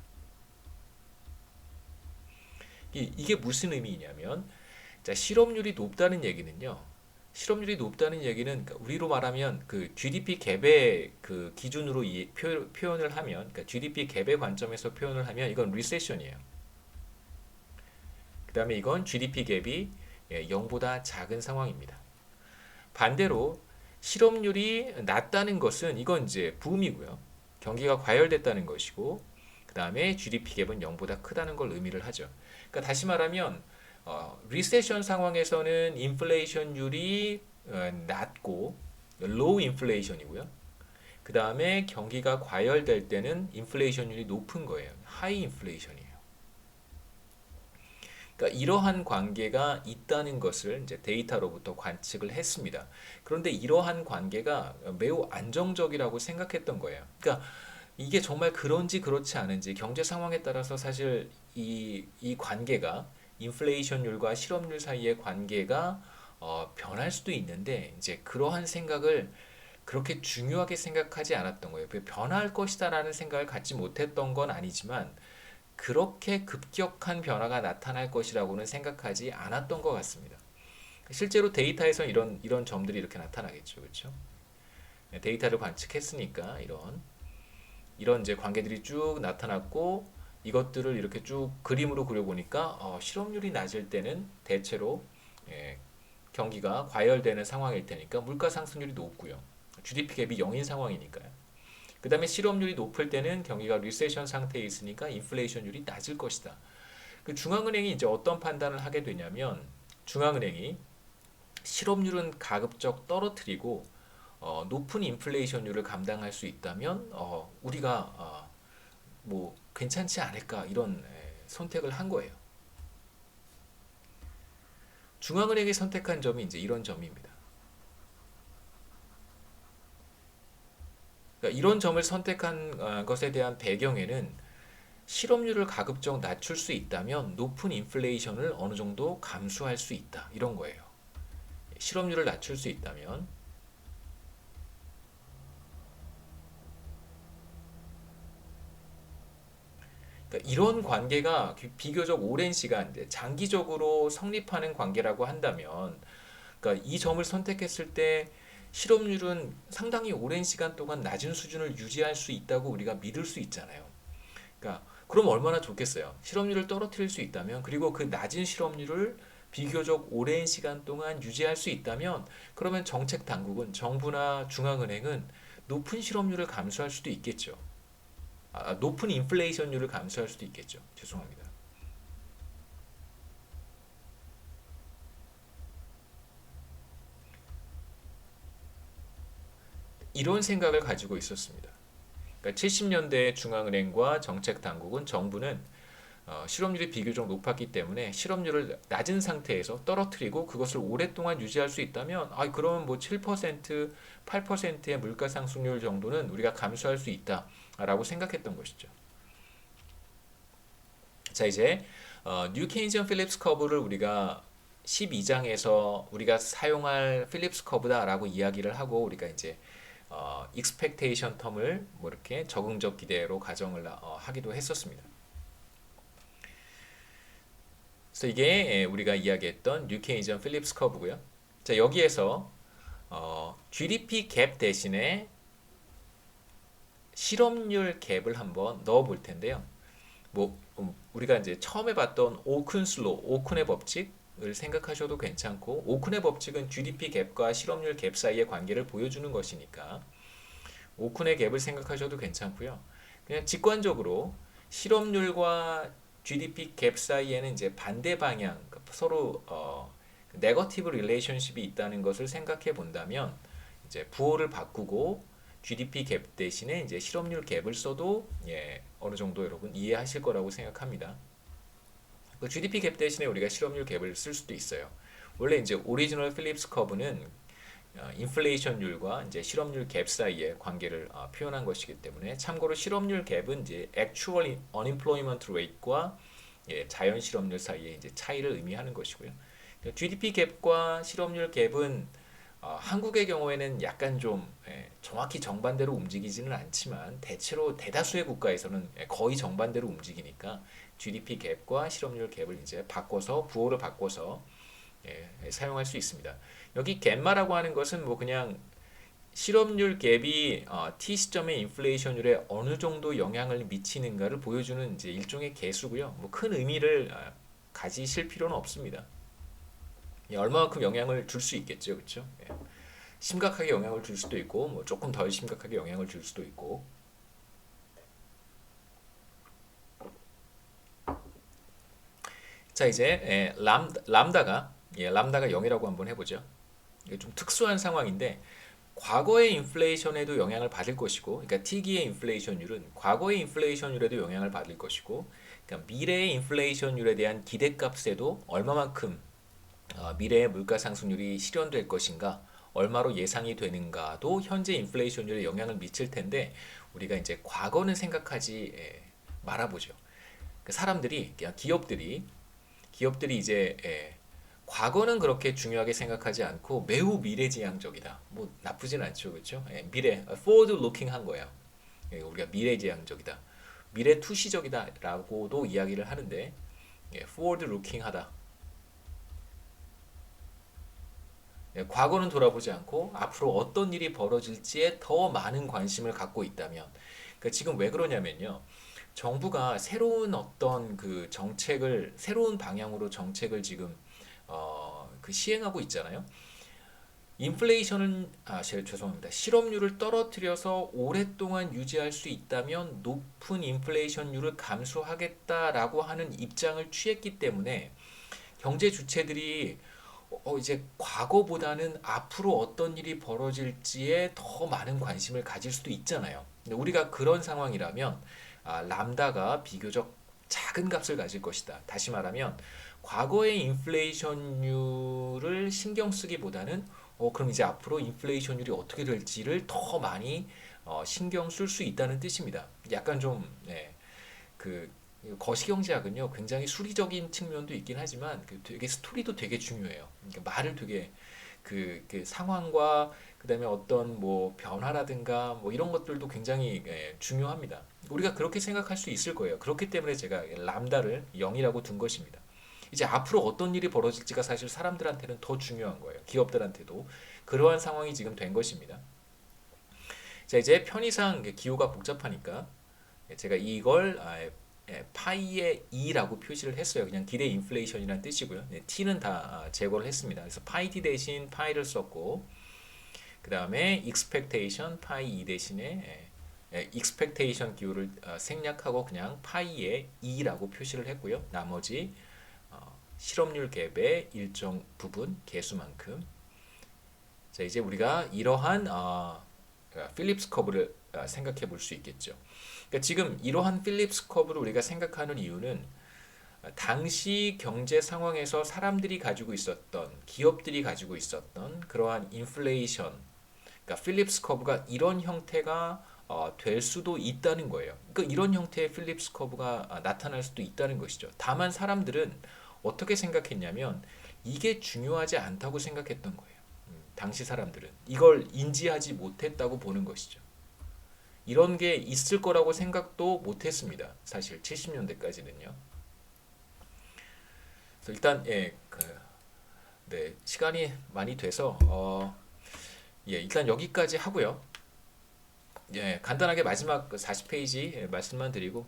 이게 무슨 의미냐면 자, 실업률이 높다는 얘기는요. 실업률이 높다는 얘기는 그러니까 우리로 말하면 그 GDP 갭의 그 기준으로 표현을 하면 그러니까 GDP 갭의 관점에서 표현을 하면 이건 리세션이에요. 그 다음에 이건 GDP 갭이 0보다 작은 상황입니다. 반대로 실업률이 낮다는 것은 이건 이제 붐이고요. 경기가 과열됐다는 것이고 그 다음에 GDP 갭은 0보다 크다는 걸 의미를 하죠. 그러니까 다시 말하면 리세션 상황에서는 인플레이션율이 낮고 로우 인플레이션이고요. 그 다음에 경기가 과열될 때는 인플레이션율이 높은 거예요. 하이 인플레이션이에요. 그러니까 이러한 관계가 있다는 것을 이제 데이터로부터 관측을 했습니다. 그런데 이러한 관계가 매우 안정적이라고 생각했던 거예요. 그러니까 이게 정말 그런지 그렇지 않은지 경제 상황에 따라서 사실 이 관계가 인플레이션율과 실업률 사이의 관계가 변할 수도 있는데 이제 그러한 생각을 그렇게 중요하게 생각하지 않았던 거예요. 변할 것이다라는 생각을 갖지 못했던 건 아니지만 그렇게 급격한 변화가 나타날 것이라고는 생각하지 않았던 것 같습니다. 실제로 데이터에서 이런 점들이 이렇게 나타나겠죠, 그렇죠? 데이터를 관측했으니까 이런 이제 관계들이 쭉 나타났고 이것들을 이렇게 쭉 그림으로 그려보니까 실업률이 낮을 때는 대체로 경기가 과열되는 상황일 테니까 물가 상승률이 높고요. GDP 갭이 0인 상황이니까요. 그 다음에 실업률이 높을 때는 경기가 리세션 상태에 있으니까 인플레이션율이 낮을 것이다. 그 중앙은행이 이제 어떤 판단을 하게 되냐면 중앙은행이 실업률은 가급적 떨어뜨리고 높은 인플레이션율을 감당할 수 있다면 우리가 뭐 괜찮지 않을까 이런 선택을 한 거예요. 중앙은행이 선택한 점이 이제 이런 점입니다. 그러니까 이런 점을 선택한 것에 대한 배경에는 실업률을 가급적 낮출 수 있다면 높은 인플레이션을 어느 정도 감수할 수 있다. 이런 거예요. 실업률을 낮출 수 있다면 그러니까 이런 관계가 비교적 오랜 시간, 장기적으로 성립하는 관계라고 한다면 그러니까 이 점을 선택했을 때 실업률은 상당히 오랜 시간 동안 낮은 수준을 유지할 수 있다고 우리가 믿을 수 있잖아요. 그러니까 그럼 얼마나 좋겠어요. 실업률을 떨어뜨릴 수 있다면 그리고 그 낮은 실업률을 비교적 오랜 시간 동안 유지할 수 있다면 그러면 정책 당국은 정부나 중앙은행은 높은 실업률을 감수할 수도 있겠죠. 높은 인플레이션율을 감수할 수도 있겠죠. 죄송합니다. 이런 생각을 가지고 있었습니다. 그러니까 70년대 중앙은행과 정책당국은 정부는 실업률이 비교적 높았기 때문에 실업률을 낮은 상태에서 떨어뜨리고 그것을 오랫동안 유지할 수 있다면 그러면 뭐 7%, 8%의 물가 상승률 정도는 우리가 감수할 수 있다라고 생각했던 것이죠. 자, 이제 뉴 케인지언 필립스 커브를 우리가 12장에서 우리가 사용할 필립스 커브다라고 이야기를 하고 우리가 이제 익스펙테이션 텀을 뭐 이렇게 적응적 기대로 가정을 하기도 했었습니다. 그래서 이게 우리가 이야기했던 뉴 케인지언 필립스 커브고요. 자, 여기에서 GDP 갭 대신에 실업률 갭을 한번 넣어 볼 텐데요. 뭐 우리가 이제 처음에 봤던 오큰슬로, 오큰의 법칙을 생각하셔도 괜찮고, 오큰의 법칙은 GDP 갭과 실업률 갭 사이의 관계를 보여주는 것이니까 오큰의 갭을 생각하셔도 괜찮고요. 그냥 직관적으로 실업률과 GDP 갭 사이에는 이제 반대 방향, 서로 네거티브 릴레이션십이 있다는 것을 생각해 본다면 이제 부호를 바꾸고 GDP 갭 대신에 이제 실업률 갭을 써도 어느 정도 여러분 이해하실 거라고 생각합니다. 그 GDP 갭 대신에 우리가 실업률 갭을 쓸 수도 있어요. 원래 이제 오리지널 필립스 커브는 인플레이션율과 이제 실업률 갭 사이의 관계를 표현한 것이기 때문에 참고로 실업률 갭은 이제 actual unemployment rate과 자연 실업률 사이의 이제 차이를 의미하는 것이고요. GDP 갭과 실업률 갭은 한국의 경우에는 약간 좀 정확히 정반대로 움직이지는 않지만 대체로 대다수의 국가에서는 거의 정반대로 움직이니까 GDP 갭과 실업률 갭을 이제 바꿔서 부호를 바꿔서 사용할 수 있습니다. 여기 갭마라고 하는 것은 뭐 그냥 실업률 갭이 T 시점의 인플레이션율에 어느 정도 영향을 미치는가를 보여주는 이제 일종의 계수고요. 뭐 큰 의미를 가지실 필요는 없습니다. 얼마만큼 영향을 줄 수 있겠죠, 그렇죠? 심각하게 영향을 줄 수도 있고, 뭐 조금 덜 심각하게 영향을 줄 수도 있고. 자, 이제 람다가 0이라고 한번 해보죠. 이게 좀 특수한 상황인데 과거의 인플레이션에도 영향을 받을 것이고, 그러니까 T기의 인플레이션율은 과거의 인플레이션율에도 영향을 받을 것이고, 그러니까 미래의 인플레이션율에 대한 기대값에도 얼마만큼 미래의 물가 상승률이 실현될 것인가, 얼마로 예상이 되는가도 현재 인플레이션율에 영향을 미칠 텐데 우리가 이제 과거는 생각하지 말아보죠. 사람들이, 기업들이 이제 과거는 그렇게 중요하게 생각하지 않고 매우 미래지향적이다. 뭐 나쁘진 않죠, 그렇죠? 미래, forward looking 한 거예요. 우리가 미래지향적이다, 미래 투시적이다라고도 이야기를 하는데 forward looking 하다. 과거는 돌아보지 않고 앞으로 어떤 일이 벌어질지에 더 많은 관심을 갖고 있다면, 그러니까 지금 왜 그러냐면요. 정부가 새로운 어떤 그 정책을 새로운 방향으로 정책을 지금 그 시행하고 있잖아요. 인플레이션은 죄송합니다. 실업률을 떨어뜨려서 오랫동안 유지할 수 있다면 높은 인플레이션율을 감수하겠다라고 하는 입장을 취했기 때문에 경제 주체들이 이제 과거보다는 앞으로 어떤 일이 벌어질지에 더 많은 관심을 가질 수도 있잖아요. 근데 우리가 그런 상황이라면 람다가 비교적 작은 값을 가질 것이다. 다시 말하면 과거의 인플레이션율을 신경 쓰기보다는 그럼 이제 앞으로 인플레이션율이 어떻게 될지를 더 많이 신경 쓸 수 있다는 뜻입니다. 약간 좀 그 거시경제학은요 굉장히 수리적인 측면도 있긴 하지만 되게 스토리도 되게 중요해요. 그러니까 말을 되게 그 상황과 그다음에 어떤 뭐 변화라든가 뭐 이런 것들도 굉장히 중요합니다. 우리가 그렇게 생각할 수 있을 거예요. 그렇기 때문에 제가 람다를 0이라고 둔 것입니다. 이제 앞으로 어떤 일이 벌어질지가 사실 사람들한테는 더 중요한 거예요. 기업들한테도 그러한 상황이 지금 된 것입니다. 자, 이제 편의상 기호가 복잡하니까 제가 이걸 파이의 2라고 표시를 했어요. 그냥 기대 인플레이션이라는 뜻이고요. t는 다 제거를 했습니다. 그래서 파이 t 대신 파이를 썼고, 그 다음에 expectation 파이 2 대신에 expectation 기호를 생략하고 그냥 파이의 2라고 표시를 했고요. 나머지 실업률 갭의 일정 부분 개수만큼. 자, 이제 우리가 이러한 필립스 커브를 생각해 볼 수 있겠죠. 그러니까 지금 이러한 필립스 커브를 우리가 생각하는 이유는 당시 경제 상황에서 사람들이 가지고 있었던 기업들이 가지고 있었던 그러한 인플레이션, 그러니까 필립스 커브가 이런 형태가 될 수도 있다는 거예요. 그러니까 이런 형태의 필립스 커브가 나타날 수도 있다는 것이죠. 다만 사람들은 어떻게 생각했냐면 이게 중요하지 않다고 생각했던 거예요. 당시 사람들은 이걸 인지하지 못했다고 보는 것이죠. 이런 게 있을 거라고 생각도 못했습니다. 사실 70년대까지는요. 그래서 일단 네, 시간이 많이 돼서 일단 여기까지 하고요. 간단하게 마지막 40페이지 말씀만 드리고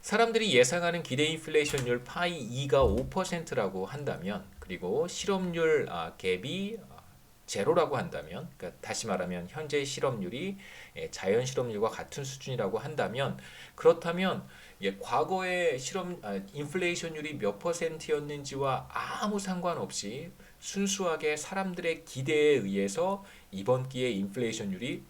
사람들이 예상하는 기대 인플레이션율 파이 2가 5%라고 한다면 그리고 실업률 갭이 제로라고 한다면 그러니까 다시 말하면 현재 실업률이 자연 실업률과 같은 수준이라고 한다면 그렇다면 과거의 인플레이션율이 몇 퍼센트였는지와 아무 상관없이 순수하게 사람들의 기대에 의해서 이번 기회 인플레이션율이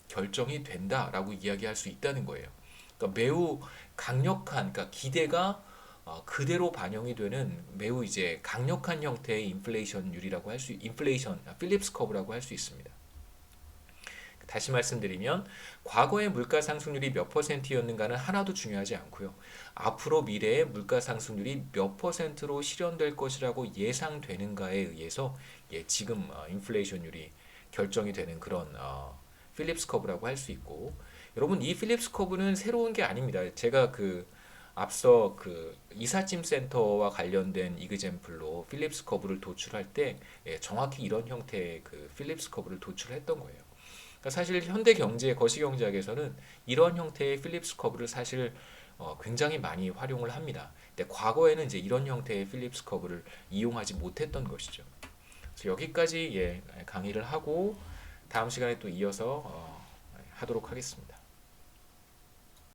결정이 된다라고 이야기할 수 있다는 거예요. 그러니까 매우 강력한, 그러니까 기대가 그대로 반영이 되는 매우 이제 강력한 형태의 인플레이션율이라고 필립스 커브라고 할 수 있습니다. 다시 말씀드리면 과거의 물가 상승률이 몇 퍼센트였는가는 하나도 중요하지 않고요. 앞으로 미래의 물가 상승률이 몇 퍼센트로 실현될 것이라고 예상되는가에 의해서 지금 인플레이션율이 결정이 되는 그런 필립스 커브라고 할 수 있고 여러분 이 필립스 커브는 새로운 게 아닙니다. 제가 앞서 이삿짐 센터와 관련된 이그젬플로 필립스 커브를 도출할 때 정확히 이런 형태의 필립스 커브를 도출했던 거예요. 그러니까 사실 현대 경제, 거시경제학에서는 이런 형태의 필립스 커브를 사실 굉장히 많이 활용을 합니다. 근데 과거에는 이제 이런 형태의 필립스 커브를 이용하지 못했던 것이죠. 그래서 여기까지 강의를 하고 다음 시간에 또 이어서 하도록 하겠습니다.